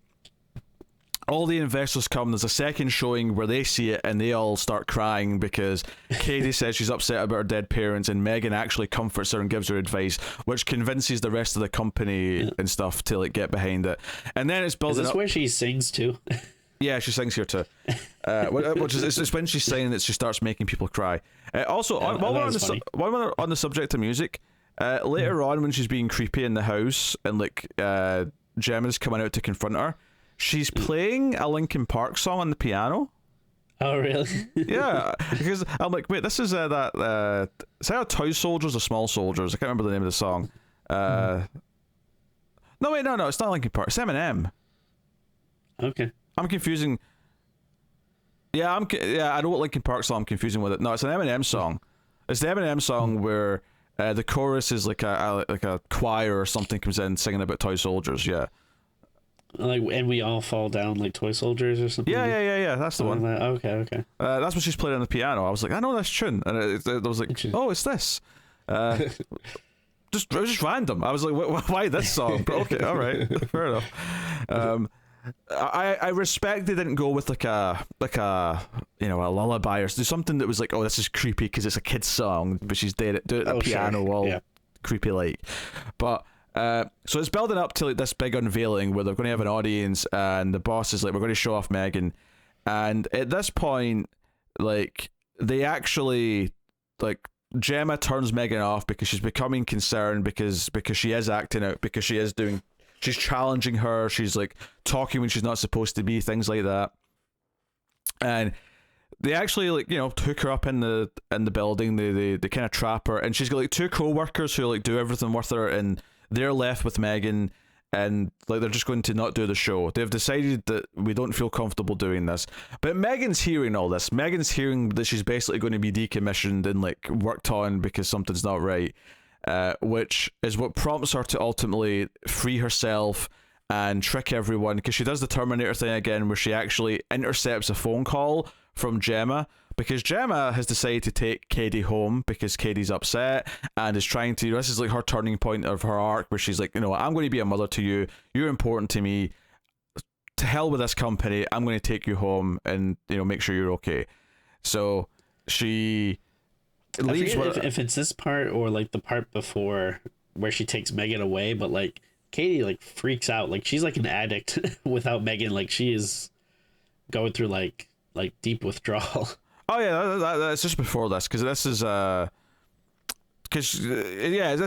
all the investors come. There's a second showing where they see it and they all start crying because Katie says she's upset about her dead parents, and M3GAN actually comforts her and gives her advice, which convinces the rest of the company and stuff to like get behind it. And then it's building up. Is this where she sings too? Yeah, she sings here too. Which is it's when she's singing that she starts making people cry. Also, while we're on the subject of music, later on when she's being creepy in the house and like Gemma's coming out to confront her, she's playing a Linkin Park song on the piano. Oh, really? Yeah, because I'm like, wait, this is that. Is that Toy Soldiers or Small Soldiers? I can't remember the name of the song. No, it's not Linkin Park. It's Eminem. Okay. I'm confusing. Yeah, I know what Linkin Park song I'm confusing with it. No, it's an Eminem song. It's the Eminem song where the chorus is like a choir or something comes in singing about toy soldiers. Yeah. Like, and we all fall down like toy soldiers or something. Yeah. That's the one. Okay. That's what she's playing on the piano. I was like, I know this tune, and it was like, oh, it's this. It was just random. I was like, why this song? But okay, all right, fair enough. I respect they didn't go with like a a lullaby or do something that was like, oh, this is creepy because it's a kid's song, but she's doing it at the piano, all creepy like. But so it's building up to like this big unveiling where they're going to have an audience, and the boss is like, we're going to show off M3GAN, and at this point, like they actually like Gemma turns M3GAN off because she's becoming concerned because she is acting out, because she's challenging her, she's like talking when she's not supposed to be, things like that. And they actually like hook her up in the building. They kind of trap her, and she's got like two co-workers who like do everything with her, and they're left with M3GAN, and like they're just going to not do the show. They've decided that we don't feel comfortable doing this. But M3GAN's hearing all this. M3GAN's hearing that she's basically going to be decommissioned and like worked on because something's not right, which is what prompts her to ultimately free herself and trick everyone, because she does the Terminator thing again, where she actually intercepts a phone call from Gemma, because Gemma has decided to take Katie home because Katie's upset and is trying to, this is like her turning point of her arc, where she's like, I'm going to be a mother to you, you're important to me, to hell with this company, I'm going to take you home and make sure you're okay. So she leaves. If it's this part or like the part before where she takes M3GAN away, but like Katie like freaks out, like she's like an addict without M3GAN, like she is going through like deep withdrawal. Oh yeah, that's just before this, because this is this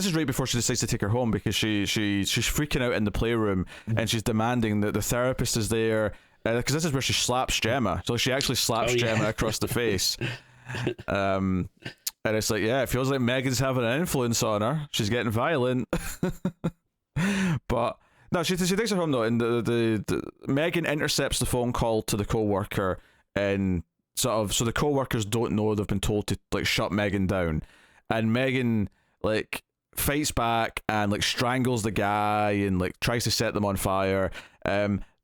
is right before she decides to take her home, because she's freaking out in the playroom, and she's demanding that the therapist is there, because this is where she slaps Gemma. So she actually slaps Gemma across the face. And it's like, it feels like M3GAN's having an influence on her. She's getting violent. But no, she takes her home though, and the M3GAN intercepts the phone call to the co-worker, and so the co-workers don't know they've been told to like shut M3GAN down, and M3GAN like fights back and like strangles the guy and like tries to set them on fire.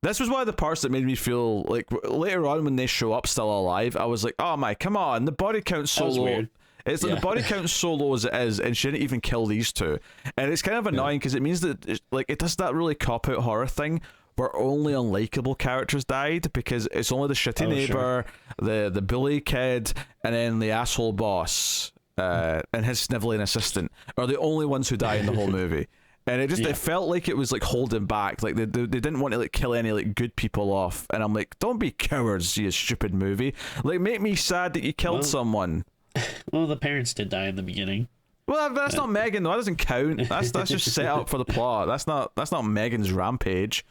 This was one of the parts that made me feel like later on when they show up still alive, I was like, oh my, come on, the body count's so low. Weird. It's like the body count's so low as it is, and she didn't even kill these two. And it's kind of annoying because it means that it does that really cop-out horror thing where only unlikable characters died, because it's only the shitty neighbor, the bully kid, and then the asshole boss and his sniveling assistant are the only ones who die in the whole movie. And it felt like it was like holding back, like they didn't want to like kill any like good people off. And I'm like, don't be cowards, you stupid movie. Like, make me sad that you killed someone. Well, the parents did die in the beginning. Well, that's not M3GAN though. That doesn't count. That's just set up for the plot. That's not M3GAN's rampage.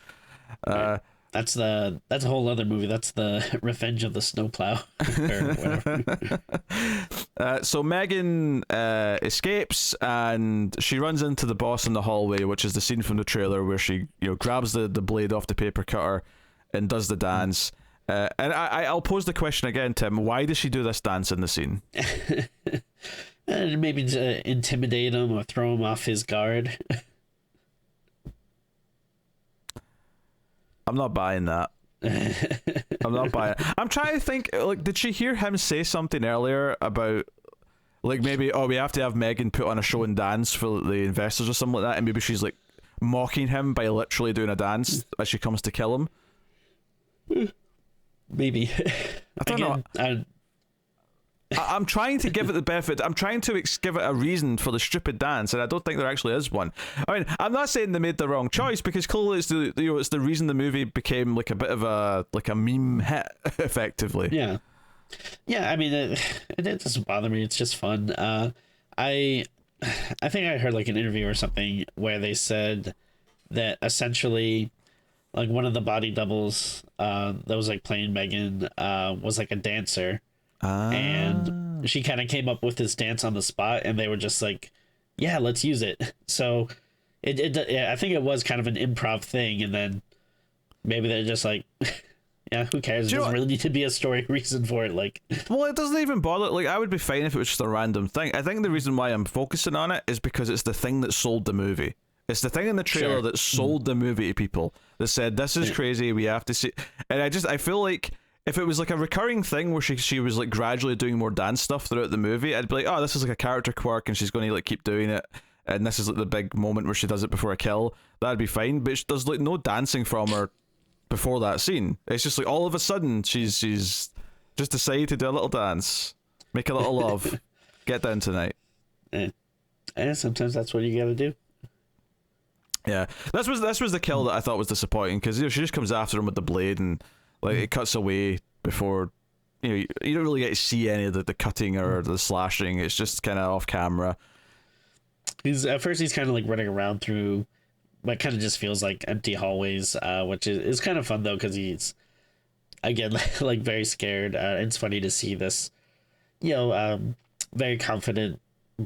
Right. That's a whole other movie. That's the Revenge of the Snowplow or whatever. So M3GAN escapes, and she runs into the boss in the hallway, which is the scene from the trailer where she grabs the blade off the paper cutter and does the dance. And I'll pose the question again, Tim. Why does she do this dance in the scene? Maybe to intimidate him or throw him off his guard. I'm not buying that. I'm not buying it. I'm trying to think, like, did she hear him say something earlier about, like, maybe, we have to have M3GAN put on a show and dance for the investors or something like that, and maybe she's, like, mocking him by literally doing a dance as she comes to kill him? Maybe. I don't know. I'm trying to give it the benefit. I'm trying to give it a reason for the stupid dance, and I don't think there actually is one. I mean, I'm not saying they made the wrong choice, because clearly it's the reason the movie became like a bit of a meme hit, effectively. Yeah. I mean, it doesn't bother me. It's just fun. I think I heard like an interview or something where they said that essentially, like, one of the body doubles that was like playing M3GAN was like a dancer. And she kind of came up with this dance on the spot, and they were just like, yeah, let's use it. So I think it was kind of an improv thing, and then maybe they're just like, yeah, who cares? It doesn't really need to be a story reason for it. Like, well, it doesn't even bother. Like, I would be fine if it was just a random thing. I think the reason why I'm focusing on it is because it's the thing that sold the movie. It's the thing in the trailer that sold the movie to people, that said, this is crazy, we have to see. And I feel like if it was like a recurring thing where she was like gradually doing more dance stuff throughout the movie, I'd be like, oh, this is like a character quirk and she's going to like keep doing it, and this is like the big moment where she does it before a kill. That'd be fine. But there's like no dancing from her before that scene. It's just like all of a sudden she's just decided to do a little dance, make a little love, get down tonight. And sometimes that's what you gotta do. Yeah, this was the kill that I thought was disappointing, because she just comes after him with the blade, and like it cuts away before you don't really get to see any of the cutting or the slashing. It's just kind of off camera. At first he's kind of like running around through what kind of just feels like empty hallways, which is kind of fun though, because again, like very scared. It's funny to see this, very confident,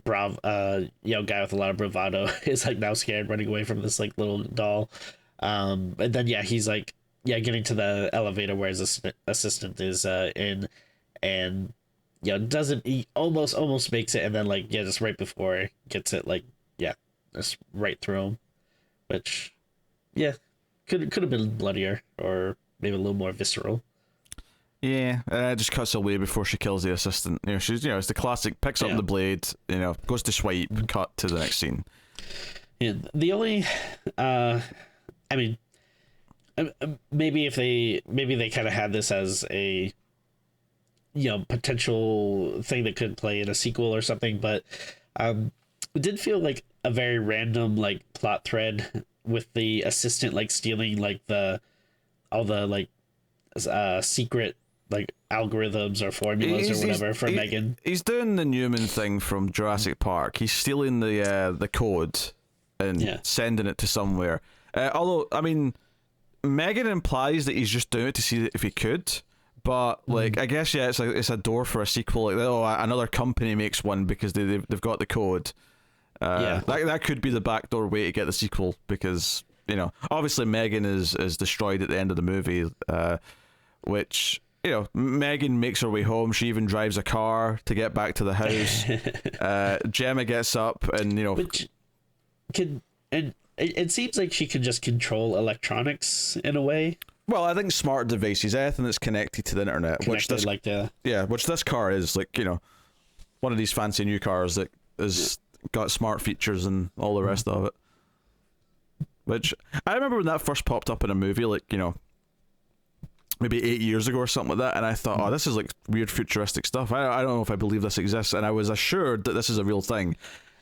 guy with a lot of bravado is like now scared, running away from this like little doll. And then he's like getting to the elevator where his assistant is in, and doesn't he almost makes it, and then like just right before he gets it, like just right through him, which could have been bloodier or maybe a little more visceral. Yeah, it just cuts away before she kills the assistant. She's it's the classic, picks up the blade, goes to swipe, cut to the next scene. Yeah, the only, I mean, maybe they kind of had this as a, potential thing that could play in a sequel or something, but it did feel like a very random like plot thread with the assistant like stealing like all the like secret like algorithms or formulas or whatever for M3GAN. He's doing the Newman thing from Jurassic Park. He's stealing the code and sending it to somewhere. Although, I mean, M3GAN implies that he's just doing it to see if he could. But like, I guess it's a door for a sequel. Like, another company makes one because they've got the code. That could be the backdoor way to get the sequel, because obviously M3GAN is destroyed at the end of the movie, which M3GAN makes her way home. She even drives a car to get back to the house. Gemma gets up and which can, and it seems like she can just control electronics in a way. Well, I think smart devices, anything that's connected to the internet, which this car is, like, one of these fancy new cars that is got smart features and all the rest of it. Which I remember when that first popped up in a movie, like, maybe 8 years ago or something like that, and I thought, oh, this is like weird futuristic stuff. I don't know if I believe this exists, and I was assured that this is a real thing.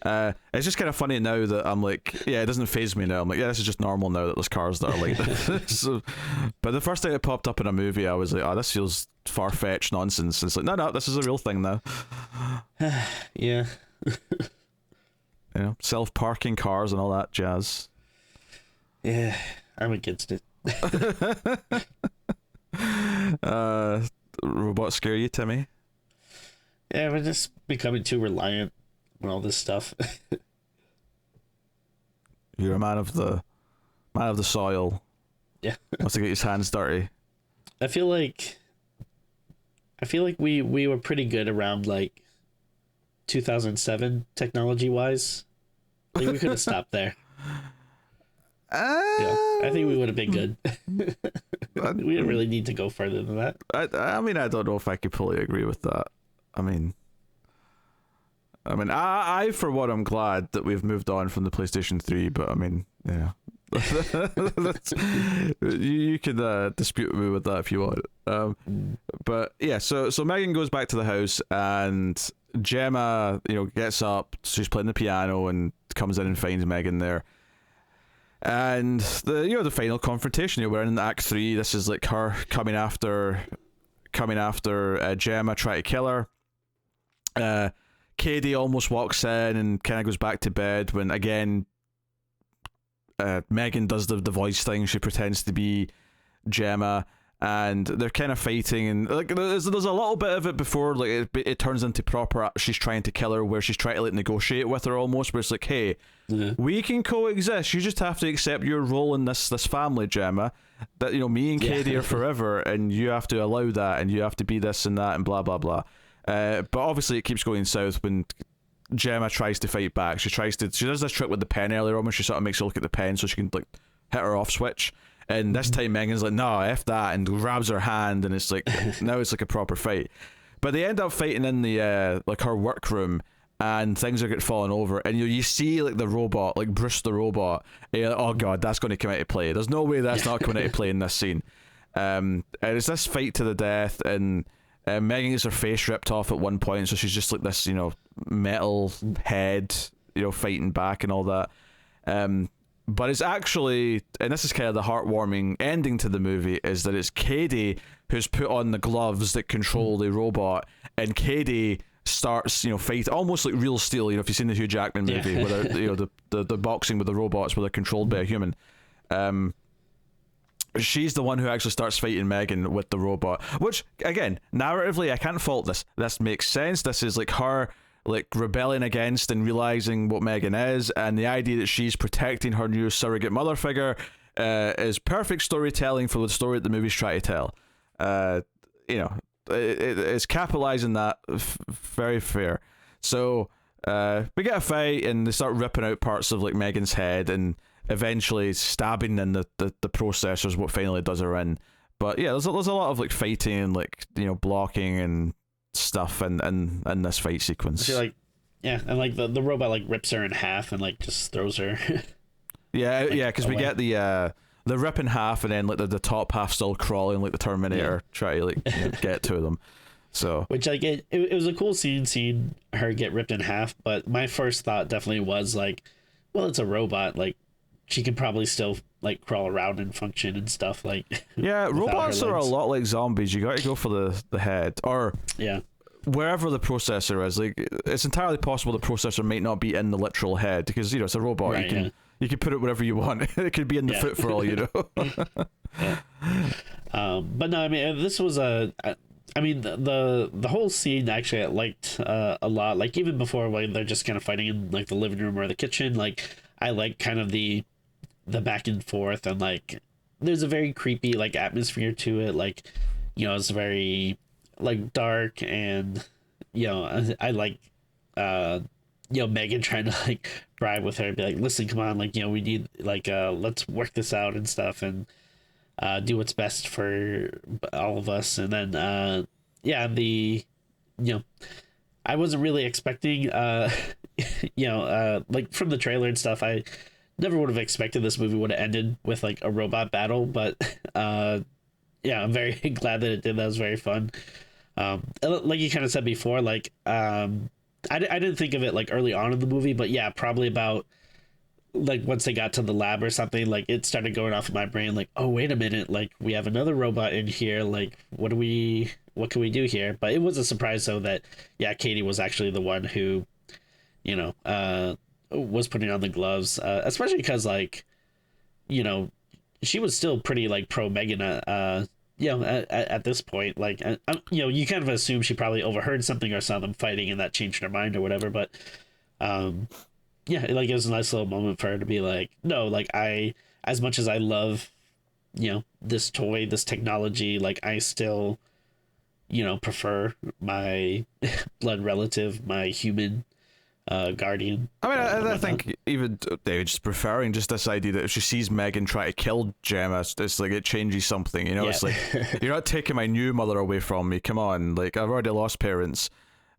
It's just kind of funny now that I'm like, it doesn't faze me now. I'm like, this is just normal now that there's cars that are like this. But the first time it popped up in a movie, I was like, oh, this feels far-fetched nonsense. It's like, no, this is a real thing now. Yeah. Self-parking cars and all that jazz. Yeah, I'm against it. Robots scare you, Timmy? Yeah, we're just becoming too reliant on all this stuff. You're a man of the soil. Yeah. Wants to get his hands dirty. I feel like we were pretty good around like 2007 technology wise. Like, we could have stopped there. I think we would have been good. We didn't really need to go further than that. I mean, I don't know if I could fully agree with that. I mean, I for one, I'm glad that we've moved on from the PlayStation 3, but I mean, yeah. you can dispute me with that if you want. But yeah, so M3GAN goes back to the house, and Gemma, gets up. She's playing the piano and comes in and finds M3GAN there. And the final confrontation. We're in Act 3. This is like her coming after Gemma, trying to kill her. Katie almost walks in and kind of goes back to bed when again M3GAN does the voice thing. She pretends to be Gemma, and they're kind of fighting, and like there's a little bit of it before like it turns into proper she's trying to kill her, where she's trying to like negotiate with her almost, where it's like, hey, we can coexist, you just have to accept your role in this family, Gemma, that me and Katie are forever, and you have to allow that, and you have to be this and that and blah blah blah. But obviously it keeps going south when Gemma tries to fight back. She does this trick with the pen earlier on, where she sort of makes her look at the pen so she can like hit her off switch. And this time M3GAN's like, no, F that, and grabs her hand, and it's like, now it's like a proper fight. But they end up fighting in the like her workroom, and things are getting falling over, and you see like the robot, like Bruce the robot, and you're like, oh god, that's going to come into play. There's no way that's not coming into play in this scene. And it's this fight to the death, and M3GAN gets her face ripped off at one point, so she's just like this, metal head, fighting back and all that. But it's actually, and this is kind of the heartwarming ending to the movie, is that it's Katie who's put on the gloves that control the robot, and Katie starts, fight almost like Real Steel. If you've seen the Hugh Jackman movie, where they're, the boxing with the robots, where they're controlled by a human. she's the one who actually starts fighting Megan with the robot, which again, narratively, I can't fault this. This makes sense. This is like her like rebelling against and realizing what Megan is, and the idea that she's protecting her new surrogate mother figure is perfect storytelling for the story that the movie's trying to tell. You know, it's capitalizing that very fair. So we get a fight, and they start ripping out parts of like Megan's head, and eventually stabbing in the processor is what finally does her in. But yeah, there's a lot of like fighting and like, you know, blocking and stuff in this fight sequence. I feel like, yeah, and like the robot like rips her in half and like just throws her. Yeah, like, yeah, because we get the rip in half, and then like the top half still crawling like the Terminator, try to like, you know, get to them. So which like it was a cool scene seeing her get ripped in half, but my first thought definitely was like, well, it's a robot, like she can probably still like crawl around and function and stuff, like yeah, robots are a lot like zombies. You got to go for the head, or wherever the processor is. Like, it's entirely possible the processor might not be in the literal head, because, you know, it's a robot. Right, you can put it wherever you want. It could be in the foot for all you know. But no, I mean, this was I mean, the whole scene actually I liked a lot. Like, even before when they're just kind of fighting in like the living room or the kitchen, like I like kind of the back and forth, and like there's a very creepy like atmosphere to it. Like, you know, it's very like dark, and you know, I like you know, Megan trying to like bribe with her and be like, listen, come on, like, you know, we need like let's work this out and stuff, and do what's best for all of us. And then yeah, you know, I wasn't really expecting you know, like from the trailer and stuff, I never would have expected this movie would have ended with like a robot battle, but yeah, I'm very glad that it did. That was very fun. Like you kind of said before, like I didn't think of it like early on in the movie, but yeah, probably about like once they got to the lab or something, like it started going off in my brain like, oh wait a minute, like we have another robot in here, like what can we do here? But it was a surprise though that yeah, Katie was actually the one who, you know, was putting on the gloves, especially because like, you know, she was still pretty like pro Megan you know, at this point, like, you know, you kind of assume she probably overheard something or saw them fighting and that changed her mind or whatever. But, yeah, like it was a nice little moment for her to be like, no, like as much as I love, you know, this toy, this technology, like I still, you know, prefer my blood relative, my human guardian. I mean, I think even David just preferring just this idea that if she sees Megan try to kill Gemma, it's like it changes something, you know. It's like, you're not taking my new mother away from me, come on, like I've already lost parents.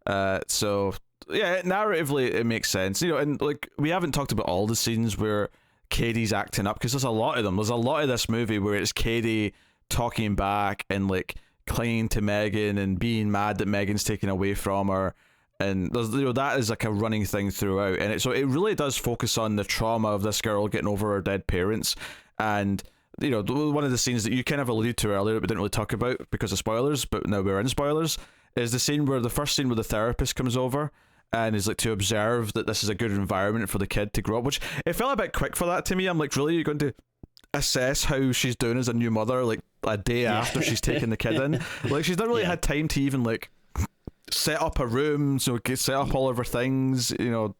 So yeah, narratively it makes sense, you know. And like, we haven't talked about all the scenes where Katie's acting up, because there's a lot of them. There's a lot of this movie where it's Katie talking back and like clinging to Megan and being mad that Megan's taken away from her. And there's, you know, that is like a running thing throughout, and so it really does focus on the trauma of this girl getting over her dead parents. And you know, one of the scenes that you kind of alluded to earlier, but didn't really talk about because of spoilers, but now we're in spoilers, is the first scene where the therapist comes over and is like to observe that this is a good environment for the kid to grow up. Which it felt a bit quick for that to me. I'm like, really, you're going to assess how she's doing as a new mother like a day after she's taken the kid in? Like, she's not really had time to even like set up a room, so set up all of her things, you know.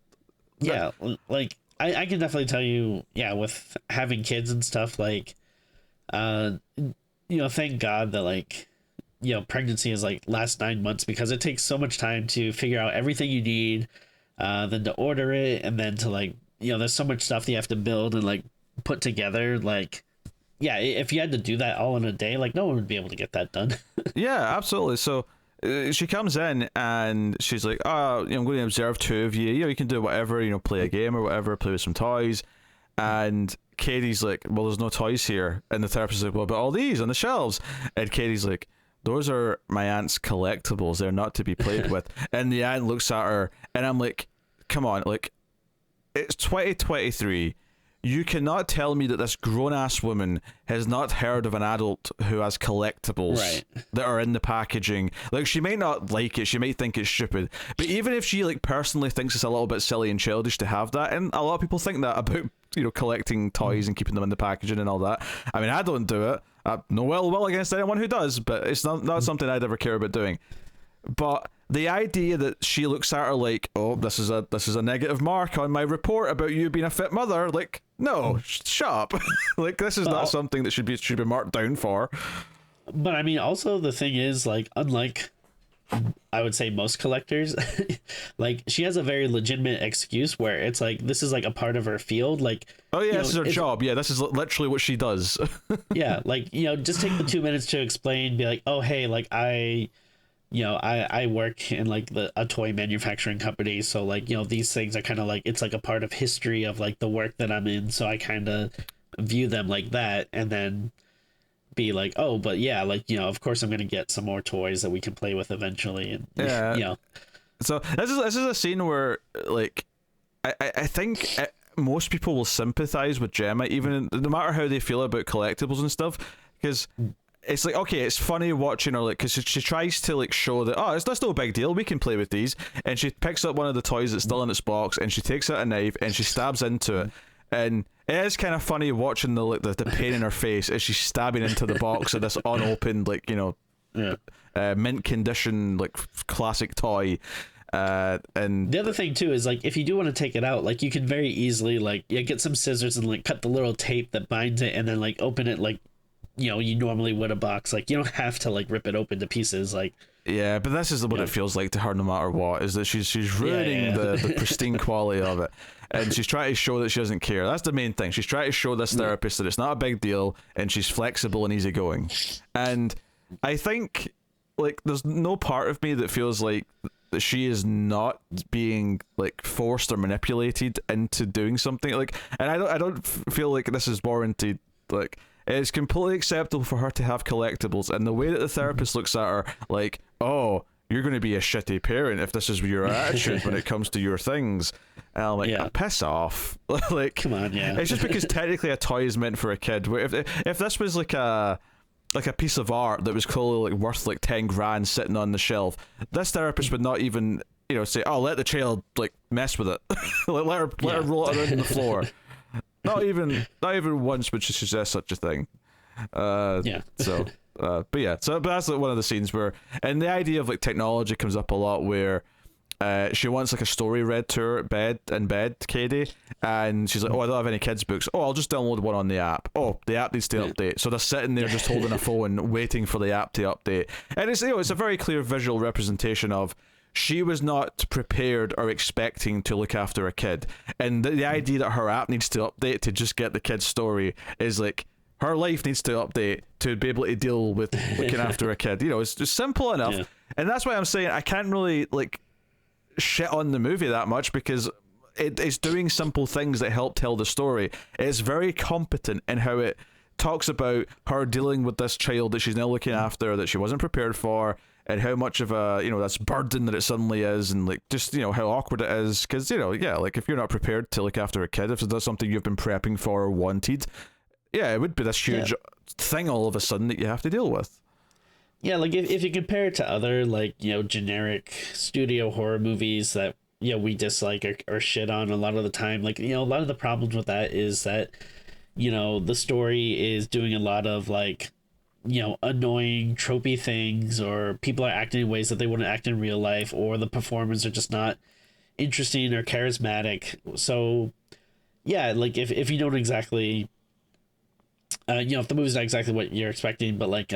Yeah, like I can definitely tell you, yeah, with having kids and stuff, like you know, thank God that like, you know, pregnancy is like last 9 months, because it takes so much time to figure out everything you need, then to order it, and then to like, you know, there's so much stuff that you have to build and like put together. Like, yeah, if you had to do that all in a day, like no one would be able to get that done. Yeah, absolutely. So she comes in and she's like, oh, you know, I'm going to observe two of you. You know, you can do whatever, you know, play a game or whatever, play with some toys. And Katie's like, well, there's no toys here. And the therapist is like, well, but all these on the shelves. And Katie's like, those are my aunt's collectibles. They're not to be played with. And the aunt looks at her, and I'm like, come on, like, it's 2023. you cannot tell me that this grown-ass woman has not heard of an adult who has collectibles that are in the packaging. Like, she might not like it, she might think it's stupid, but even if she, like, personally thinks it's a little bit silly and childish to have that, and a lot of people think that about, you know, collecting toys and keeping them in the packaging and all that. I mean, I don't do it. No well against anyone who does, but it's not something I'd ever care about doing. But the idea that she looks at her like, oh, this is a negative mark on my report about you being a fit mother, like, no, shut up. Like, this is not something that should be marked down for. But I mean, also the thing is, like, unlike, I would say, most collectors, like, she has a very legitimate excuse where it's like, this is like a part of her field, like, oh yeah, this is her job. Yeah, this is literally what she does. Yeah, like, you know, just take the 2 minutes to explain, be like, oh hey, like, I work in like a toy manufacturing company, so like, you know, these things are kind of like, it's like a part of history of like the work that I'm in, so I kind of view them like that, and then be like, oh, but yeah, like, you know, of course I'm gonna get some more toys that we can play with eventually, and yeah, you know. So this is a scene where, like, I think most people will sympathize with Gemma, even no matter how they feel about collectibles and stuff, because it's like, okay, it's funny watching her, like, because she tries to, like, show that, oh, that's no big deal, we can play with these, and she picks up one of the toys that's still in its box, and she takes out a knife and she stabs into it, and it is kind of funny watching the pain in her face as she's stabbing into the box of this unopened, like, you know, mint condition, like, classic toy. And the other thing too is, like, if you do want to take it out, like, you can very easily, like, get some scissors and like cut the little tape that binds it, and then like open it like, you know, you normally would a box. Like, you don't have to like rip it open to pieces. Like, yeah, but this is what it feels like to her no matter what, is that she's ruining the pristine quality of it, and she's trying to show that she doesn't care. That's the main thing. She's trying to show this therapist that it's not a big deal, and she's flexible and easygoing. And I think, like, there's no part of me that feels like that she is not being, like, forced or manipulated into doing something, like, and I don't feel like this is warranted. Like, it's completely acceptable for her to have collectibles, and the way that the therapist looks at her, like, oh, you're going to be a shitty parent if this is your attitude when it comes to your things. And I'm like, piss off. Like, come on, yeah. It's just because technically a toy is meant for a kid. If this was like a piece of art that was clearly, like, worth like 10 grand sitting on the shelf, this therapist would not even, you know, say, oh, let the child, like, mess with it. Like, let her roll it around on the floor. Not even once would she suggest such a thing. But that's like one of the scenes where, and the idea of, like, technology comes up a lot, where she wants, like, a story read to her in bed, Katie, and she's like, oh, I don't have any kids books. Oh, I'll just download one on the app. Oh, the app needs to update. So they're sitting there just holding a phone, waiting for the app to update. And it's, you know, it's a very clear visual representation of, she was not prepared or expecting to look after a kid, and the idea that her app needs to update to just get the kid's story is like, her life needs to update to be able to deal with looking after a kid. You know, it's just simple enough. And that's why I'm saying I can't really, like, shit on the movie that much, because it's doing simple things that help tell the story. It's very competent in how it talks about her dealing with this child that she's now looking after, that she wasn't prepared for, and how much of a, you know, that's burden that it suddenly is, and, like, just, you know, how awkward it is, because, you know, like, if you're not prepared to look after a kid, if it's something you've been prepping for or wanted, it would be this huge thing all of a sudden that you have to deal with. Yeah, like, if you compare it to other, like, you know, generic studio horror movies that, you know, we dislike or shit on a lot of the time, like, you know, a lot of the problems with that is that, you know, the story is doing a lot of, like, you know, annoying tropey things, or people are acting in ways that they wouldn't act in real life, or the performers are just not interesting or charismatic. So yeah, like, if you don't exactly you know, if the movie's not exactly what you're expecting, but, like,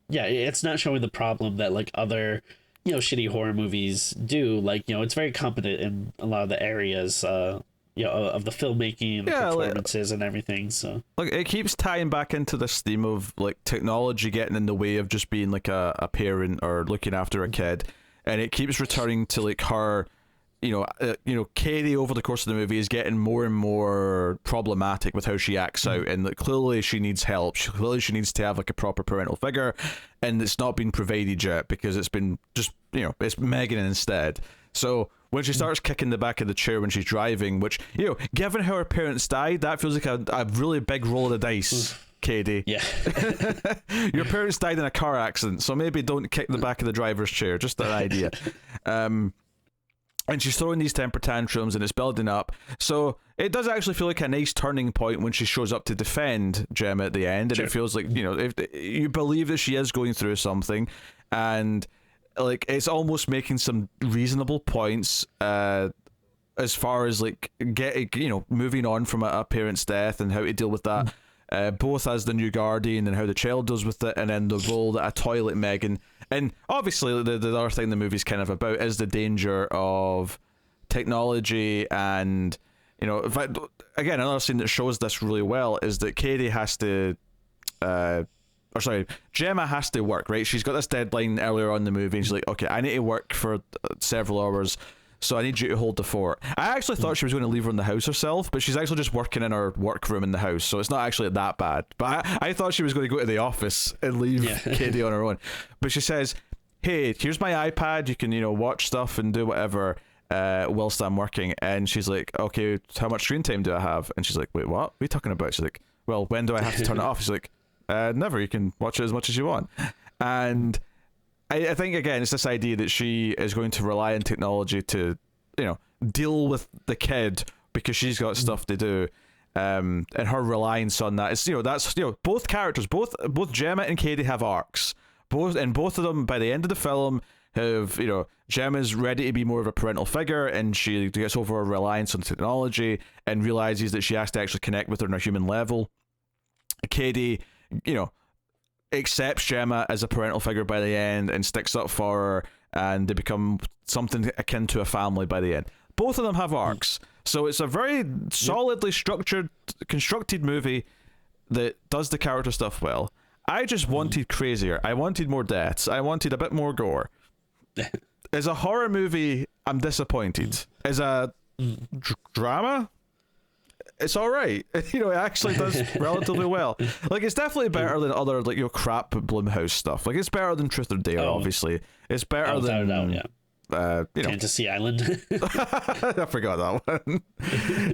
it's not showing the problem that, like, other, you know, shitty horror movies do. Like, you know, it's very competent in a lot of the areas you know, of the filmmaking and the performances and everything. So, like, it keeps tying back into this theme of, like, technology getting in the way of just being, like, a parent or looking after a kid, and it keeps returning to, like, her, you know, Katie over the course of the movie is getting more and more problematic with how she acts out, and, like, clearly she needs help. Clearly she needs to have, like, a proper parental figure, and it's not been provided yet because it's been just, you know, it's M3GAN instead. So when she starts kicking the back of the chair when she's driving, which, you know, given how her parents died, that feels like a really big roll of the dice, Katie. Yeah. Your parents died in a car accident, so maybe don't kick the back of the driver's chair. Just an idea. And she's throwing these temper tantrums and it's building up. So it does actually feel like a nice turning point when she shows up to defend Gemma at the end. And Sure. it feels like, you know, if you believe that she is going through something, and like it's almost making some reasonable points as far as like getting, you know, moving on from a parent's death and how to deal with that. Both as the new guardian and how the child deals with it, and then the role that a toilet M3GAN. And obviously the other thing the movie's kind of about is the danger of technology. And, you know, in fact, again, another scene that shows this really well is that Katie has to Gemma has to work, right? She's got this deadline earlier on in the movie and she's like, okay, I need to work for several hours, so I need you to hold the fort. I actually thought she was going to leave her in the house herself, but she's actually just working in her workroom in the house, so it's not actually that bad. But I thought she was going to go to the office and leave Katie on her own. But she says, hey, here's my iPad, you can, you know, watch stuff and do whatever whilst I'm working. And she's like, okay, how much screen time do I have? And she's like, wait, what are you talking about? She's like, well, when do I have to turn it off? She's like, never, you can watch it as much as you want. And I think, again, it's this idea that she is going to rely on technology to, you know, deal with the kid because she's got stuff to do, and her reliance on that is, you know, that's, you know, both characters, both Gemma and Katie have arcs, both of them by the end of the film have, you know, Gemma's ready to be more of a parental figure and she gets over her reliance on technology and realizes that she has to actually connect with her on a human level. Katie, you know, accepts Gemma as a parental figure by the end and sticks up for her, and they become something akin to a family by the end. Both of them have arcs, so it's a very solidly constructed movie that does the character stuff well. I just wanted crazier. I wanted more deaths. I wanted a bit more gore. As a horror movie, I'm disappointed. As a drama, it's all right. You know, it actually does relatively well. Like, it's definitely better than other, like, you know, crap Blumhouse stuff. Like, it's better than Truth or Dare, obviously. It's better than you know, Fantasy Island. I forgot that one.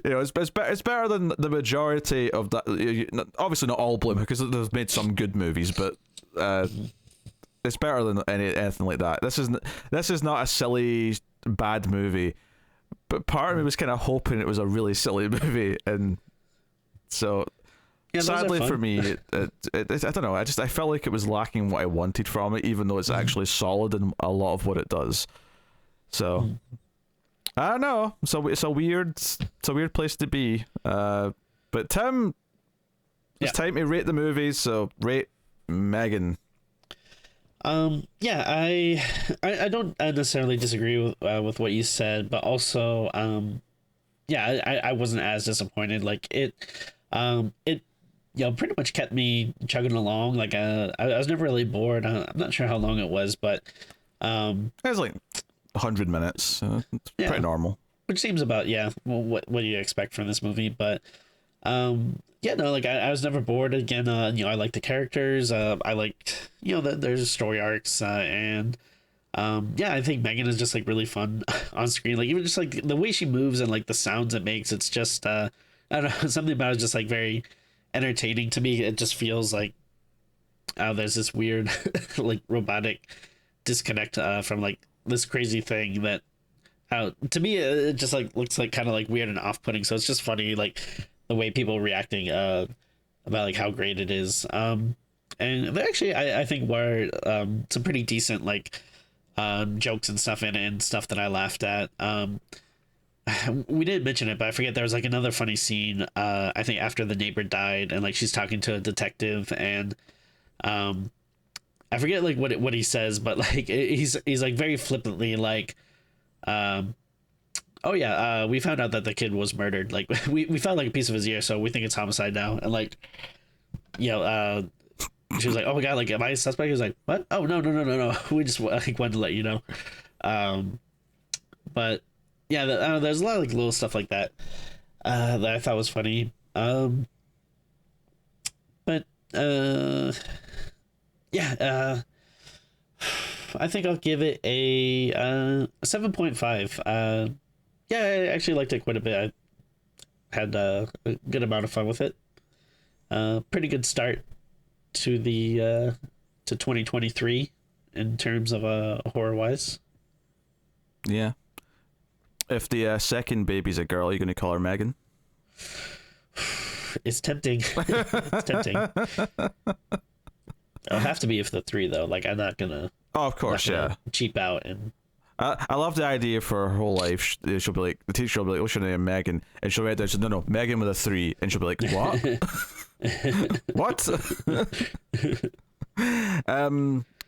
You know, it's better than the majority of that. Obviously, not all Blumhouse, because they've made some good movies, but it's better than anything like that. This is not a silly bad movie. But part of me was kind of hoping it was a really silly movie, and so sadly for me, I don't know. I felt like it was lacking what I wanted from it, even though it's actually solid in a lot of what it does. So I don't know. So it's a weird place to be. But Tim, it's time to rate the movies. So rate M3GAN. I don't necessarily disagree with what you said, but also I wasn't as disappointed. Like it you know, pretty much kept me chugging along. Like I was never really bored. I'm not sure how long it was, but it was like 100 minutes. It's pretty normal, which seems about what do you expect from this movie? But like I was never bored. Again, you know, I like the characters. I liked, you know, there's story arcs, and I think M3GAN is just like really fun on screen. Like even just like the way she moves and like the sounds it makes, it's just I don't know, something about it is just like very entertaining to me. It just feels like there's this weird like robotic disconnect from like this crazy thing that to me it just like looks like kind of like weird and off-putting. So it's just funny, like the way people reacting about like how great it is. And there actually I think were some pretty decent like jokes and stuff in it, and stuff that I laughed at. We didn't mention it, but I forget there was like another funny scene I think after the neighbor died, and like she's talking to a detective, and I forget like what he says, but like he's like very flippantly like we found out that the kid was murdered. Like we found like a piece of his ear, so we think it's homicide now. And like, you know, she was like, oh my god, like am I a suspect? He was like, what? Oh no. We just like wanted to let you know. But yeah, there's a lot of like little stuff like that that I thought was funny. I think I'll give it a 7.5. Yeah, I actually liked it quite a bit. I had a good amount of fun with it. Pretty good start to the to 2023 in terms of horror wise. Yeah. If the second baby's a girl, you're going to call her Megan? It's tempting. It's tempting. It'll have to be if the 3 though. Like I'm not gonna. Oh, of course, yeah. Cheap out and. I love the idea for her whole life. She'll be like, the teacher will be like, "What's your name, Megan?" And she'll write down, "No, Megan with a 3." And she'll be like, "What? What?"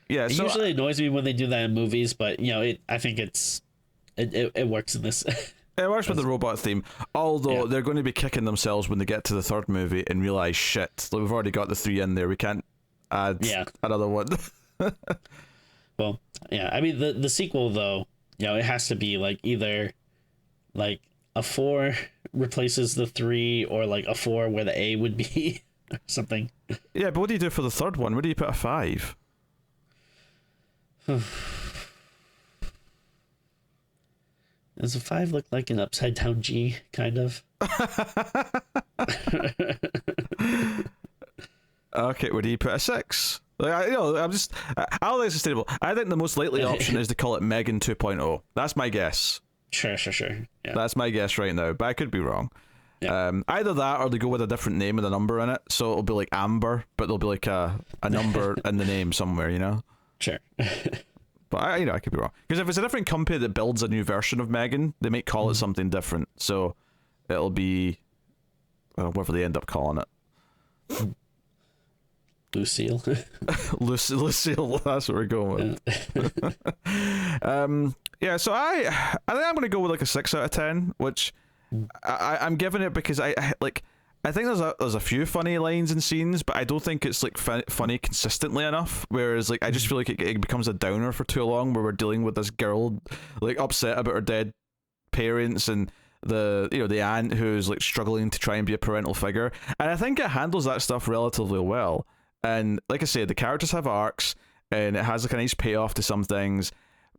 Yeah. It so usually annoys me when they do that in movies, but I think it works in this. It works with the robot theme, although they're going to be kicking themselves when they get to the third movie and realize, shit, we've already got the 3 in there. We can't add another one. Well, yeah. I mean, the sequel though, it has to be like either like a 4 replaces the 3, or like a 4 where the A would be or something. Yeah, but what do you do for the third one? Where do you put a 5? Does a 5 look like an upside down G, kind of? Okay, where do you put a 6? Like, I don't think it's sustainable. I think the most likely option is to call it Megan 2.0. That's my guess. Sure. Yeah. That's my guess right now, but I could be wrong. Yeah. Either that, or they go with a different name with a number in it, so it'll be like Amber, but there'll be like a number in the name somewhere, Sure. But I could be wrong, because if it's a different company that builds a new version of Megan, they might call it something different. So it'll be whatever they end up calling it. Lucille. Lucille. That's what we're going with. Yeah. So I think I'm going to go with like a 6 out of 10, which I'm giving it because I think there's a few funny lines and scenes, but I don't think it's like funny consistently enough. Whereas like I just feel like it becomes a downer for too long, where we're dealing with this girl like upset about her dead parents and the aunt who's like struggling to try and be a parental figure. And I think it handles that stuff relatively well. And like I said, the characters have arcs, and it has like a nice payoff to some things.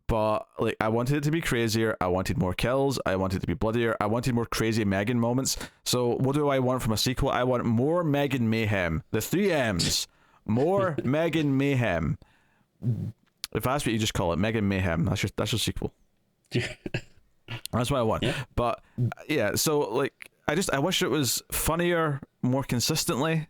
But like, I wanted it to be crazier. I wanted more kills. I wanted it to be bloodier. I wanted more crazy Megan moments. So what do I want from a sequel? I want more Megan mayhem. The 3 M's. More Megan mayhem. If that's what you just call it, Megan mayhem. That's your sequel. That's what I want. Yeah. But yeah, so like, I wish it was funnier more consistently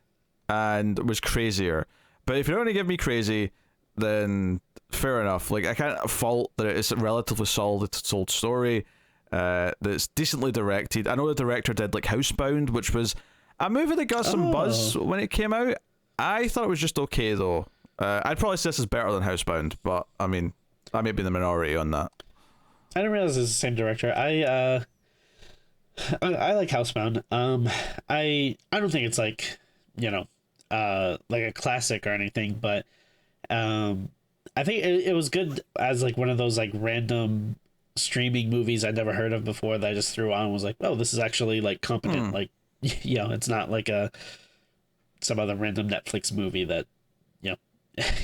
and was crazier. But if you're going to give me crazy, then fair enough. Like, I can't fault that it's a relatively solid told story that's decently directed. I know the director did like Housebound, which was a movie that got some buzz when it came out. I thought it was just okay though. I'd probably say this is better than Housebound, but I mean, I may be in the minority on that. I didn't realize it was the same director. I like Housebound. I don't think it's like like a classic or anything, but I think it was good as like one of those like random streaming movies I'd never heard of before that I just threw on and was like, oh, this is actually like competent. Like, it's not like some other random Netflix movie that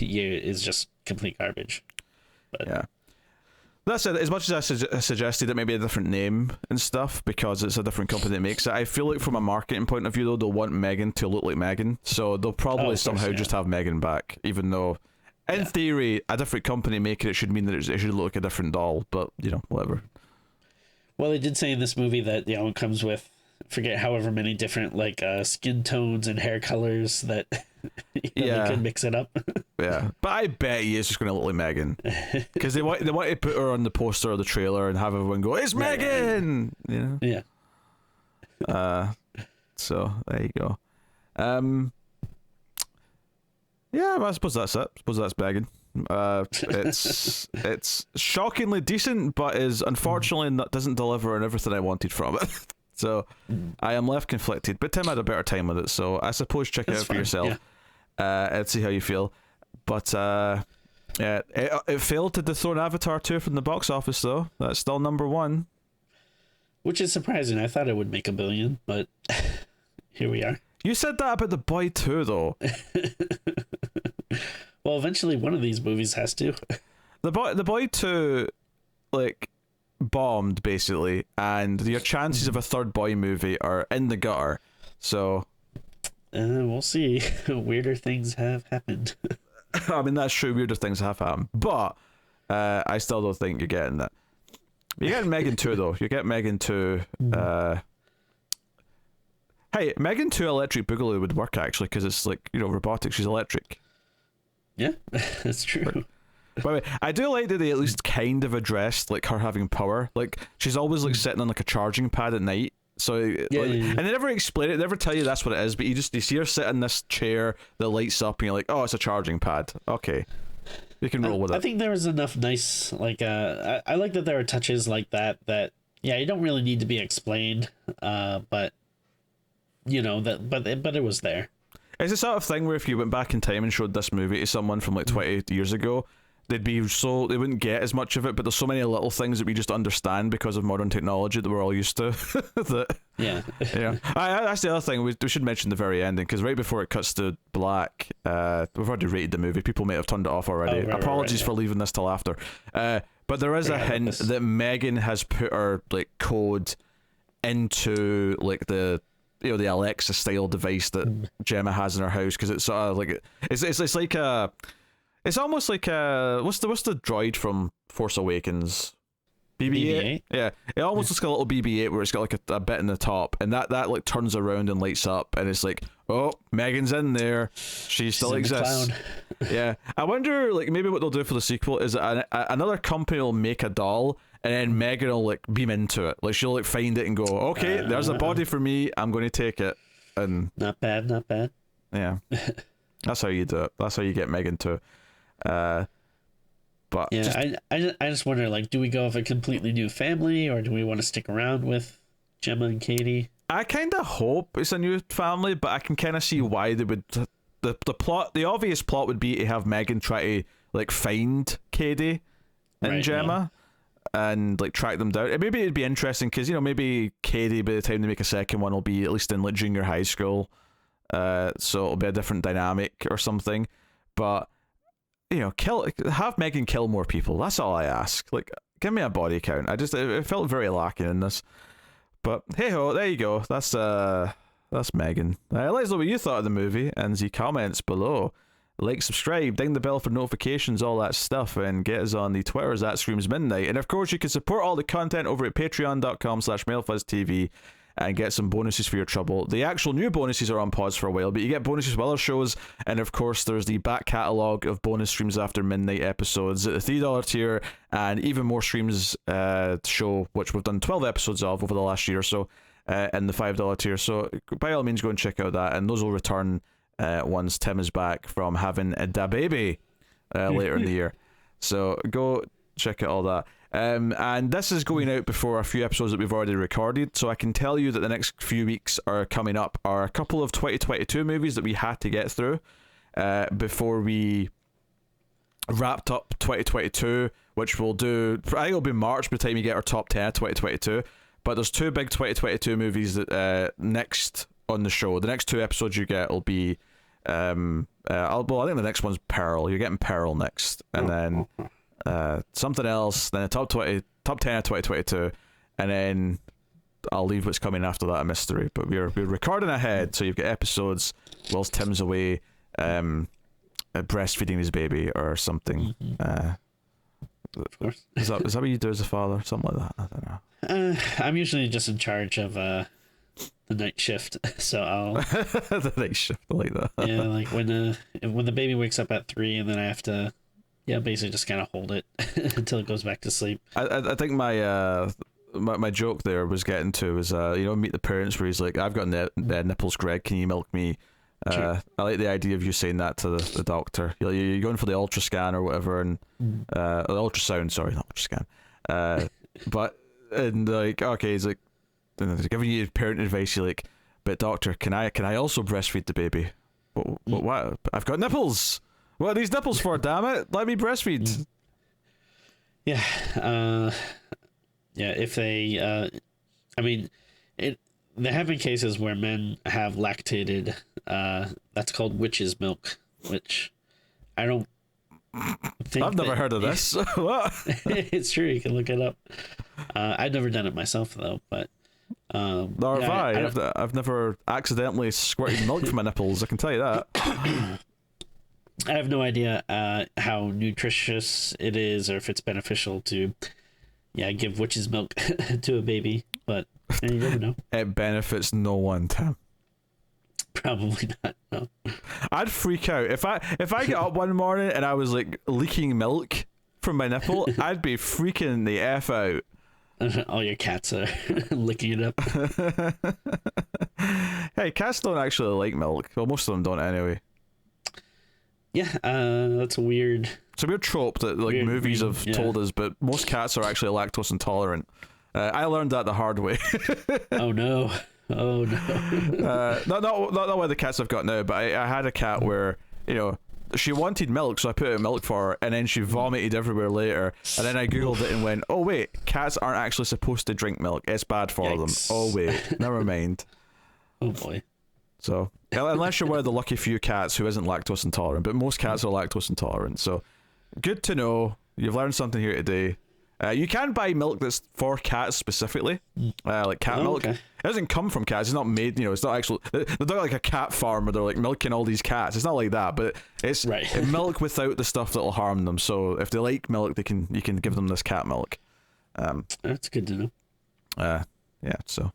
is just complete garbage. But yeah. That's it. As much as I suggested it maybe a different name and stuff because it's a different company that makes it, I feel like from a marketing point of view though, they'll want Megan to look like Megan, so they'll probably somehow just have Megan back, even though in theory a different company making it should mean that it should look like a different doll, but whatever. Well, they did say in this movie that it comes with forget however many different like skin tones and hair colors that they could mix it up. Yeah, but I bet he is just going to look like Megan because they want to put her on the poster or the trailer and have everyone go, "It's Megan!" Yeah. So there you go. Yeah, well, I suppose that's it. I suppose that's Megan. It's shockingly decent, but is unfortunately doesn't deliver on everything I wanted from it. So I am left conflicted. But Tim had a better time with it, so I suppose check it out for yourself and see how you feel. But it failed to dethrone Avatar 2 from the box office, though. That's still number 1. Which is surprising. I thought it would make $1 billion, but here we are. You said that about The Boy too, though. Well, eventually one of these movies has to. the boy 2 like bombed basically, and your chances of a third boy movie are in the gutter. So we'll see. Weirder things have happened. I mean, that's true, weirder things have happened, but I still don't think you're getting that. You're getting M3GAN 2 though. You get M3GAN 2. Hey, M3GAN 2 Electric Boogaloo would work actually, because it's like, you know, robotic. She's electric. Yeah, that's true. By the way, I do like that they at least kind of addressed like her having power. Like she's always like sitting on like a charging pad at night. So and they never explain it, they never tell you that's what it is, but you see her sit in this chair that lights up and you're like, oh, it's a charging pad. Okay. You can roll with it. I think there was enough nice like I like that there are touches like that yeah, you don't really need to be explained, but you know that but it was there. It's the sort of thing where if you went back in time and showed this movie to someone from like 20 years ago, they wouldn't get as much of it, but there's so many little things that we just understand because of modern technology that we're all used to. Yeah. That's the other thing we should mention the very ending, because right before it cuts to black, we've already rated the movie. People may have turned it off already. Apologies for leaving this till after. But there is a hint that M3GAN has put her like code into like the, you know, the Alexa style device that Gemma has in her house, because it's sort of like it's like a. It's almost like what's the droid from Force Awakens? BB-8? Yeah, it almost looks like a little BB-8 where it's got like a bit in the top, and that like turns around and lights up, and it's like, oh, M3GAN's in there. She still exists. Yeah, I wonder like maybe what they'll do for the sequel is another company will make a doll, and then M3GAN will like beam into it. Like she'll like find it and go, okay, there's a body for me. I'm going to take it. And not bad. Yeah, that's how you do it. That's how you get M3GAN to. But yeah, I just wonder, like, do we go with a completely new family, or do we want to stick around with Gemma and Katie? I kind of hope it's a new family, but I can kind of see why they would. The plot, the obvious plot would be to have M3GAN try to like find Katie and Gemma and like track them down. Maybe it'd be interesting because, you know, maybe Katie by the time they make a second one will be at least in like junior high school, so it'll be a different dynamic or something. But you know, have M3GAN kill more people. That's all I ask. Like, give me a body count. It felt very lacking in this. But hey ho, there you go. That's M3GAN. Let us know what you thought of the movie in the comments below. Like, subscribe, ding the bell for notifications, all that stuff, and get us on the Twitters at Screams Midnight. And of course, you can support all the content over at patreon.com/MailFuzzTV and get some bonuses for your trouble. The actual new bonuses are on pause for a while, but you get bonuses for other shows, and of course there's the back catalogue of bonus Streams After Midnight episodes at the $3 tier, and even more streams show, which we've done 12 episodes of over the last year or so, in the $5 tier. So by all means go and check out that, and those will return once Tim is back from having a da baby later in the year. So go check out all that. And this is going out before a few episodes that we've already recorded, so I can tell you that the next few weeks are coming up are a couple of 2022 movies that we had to get through before we wrapped up 2022, which we'll do, I think it'll be March by the time you get our top 10 of 2022. But there's two big 2022 movies that next on the show. The next two episodes you get will be I think the next one's Pearl. You're getting Pearl next, and then something else, then a top 10 of 2022, and then I'll leave what's coming after that a mystery. But we're recording ahead, so you've got episodes whilst Tim's away breastfeeding his baby or something. Of course. Is that what you do as a father? Something like that? I don't know. I'm usually just in charge of the night shift, so I'll the night shift, I like that. Yeah, like when the baby wakes up at 3, and then I have to basically just kind of hold it until it goes back to sleep. I think my joke there was getting to was Meet the Parents, where he's like, I've got nipples, Greg, can you milk me? Sure. I like the idea of you saying that to the doctor. You're going for the ultra scan or whatever, and the ultrasound, sorry, not ultra scan. But and like, okay, he's like giving you parent advice. You're like, but doctor, can I also breastfeed the baby? What? I've got nipples. What are these nipples for? Damn it! Let me breastfeed. Yeah. If they, there have been cases where men have lactated. That's called witch's milk, which I don't I've never heard of this. What? It's true. You can look it up. I've never done it myself though, but Nor have I. I've never accidentally squirted milk from my nipples. I can tell you that. I have no idea how nutritious it is, or if it's beneficial to, give witch's milk to a baby. But you never know. It benefits no one, Tim. Probably not. No. I'd freak out if I get up one morning and I was like leaking milk from my nipple. I'd be freaking the F out. All your cats are licking it up. Hey, cats don't actually like milk. Well, most of them don't anyway. Yeah, that's weird. It's a weird trope that like movies have told us, but most cats are actually lactose intolerant. I learned that the hard way. Oh no. Oh no. Not one the cats I've got now, but I had a cat where, she wanted milk, so I put out milk for her, and then she vomited everywhere later. And then I googled it and went, oh wait, cats aren't actually supposed to drink milk. It's bad for them. Oh wait, never mind. Oh boy. So, unless you're one of the lucky few cats who isn't lactose intolerant, but most cats are lactose intolerant. So, good to know. You've learned something here today. You can buy milk that's for cats specifically, like cat milk. Okay. It doesn't come from cats. It's not made, it's not actual. They're not like a cat farm where they're like milking all these cats. It's not like that, but it's milk without the stuff that will harm them. So if they like milk, you can give them this cat milk. That's good to know. So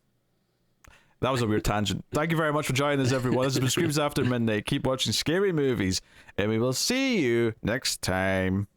that was a weird tangent. Thank you very much for joining us, everyone. This has been Screams After Midnight. Keep watching scary movies, and we will see you next time.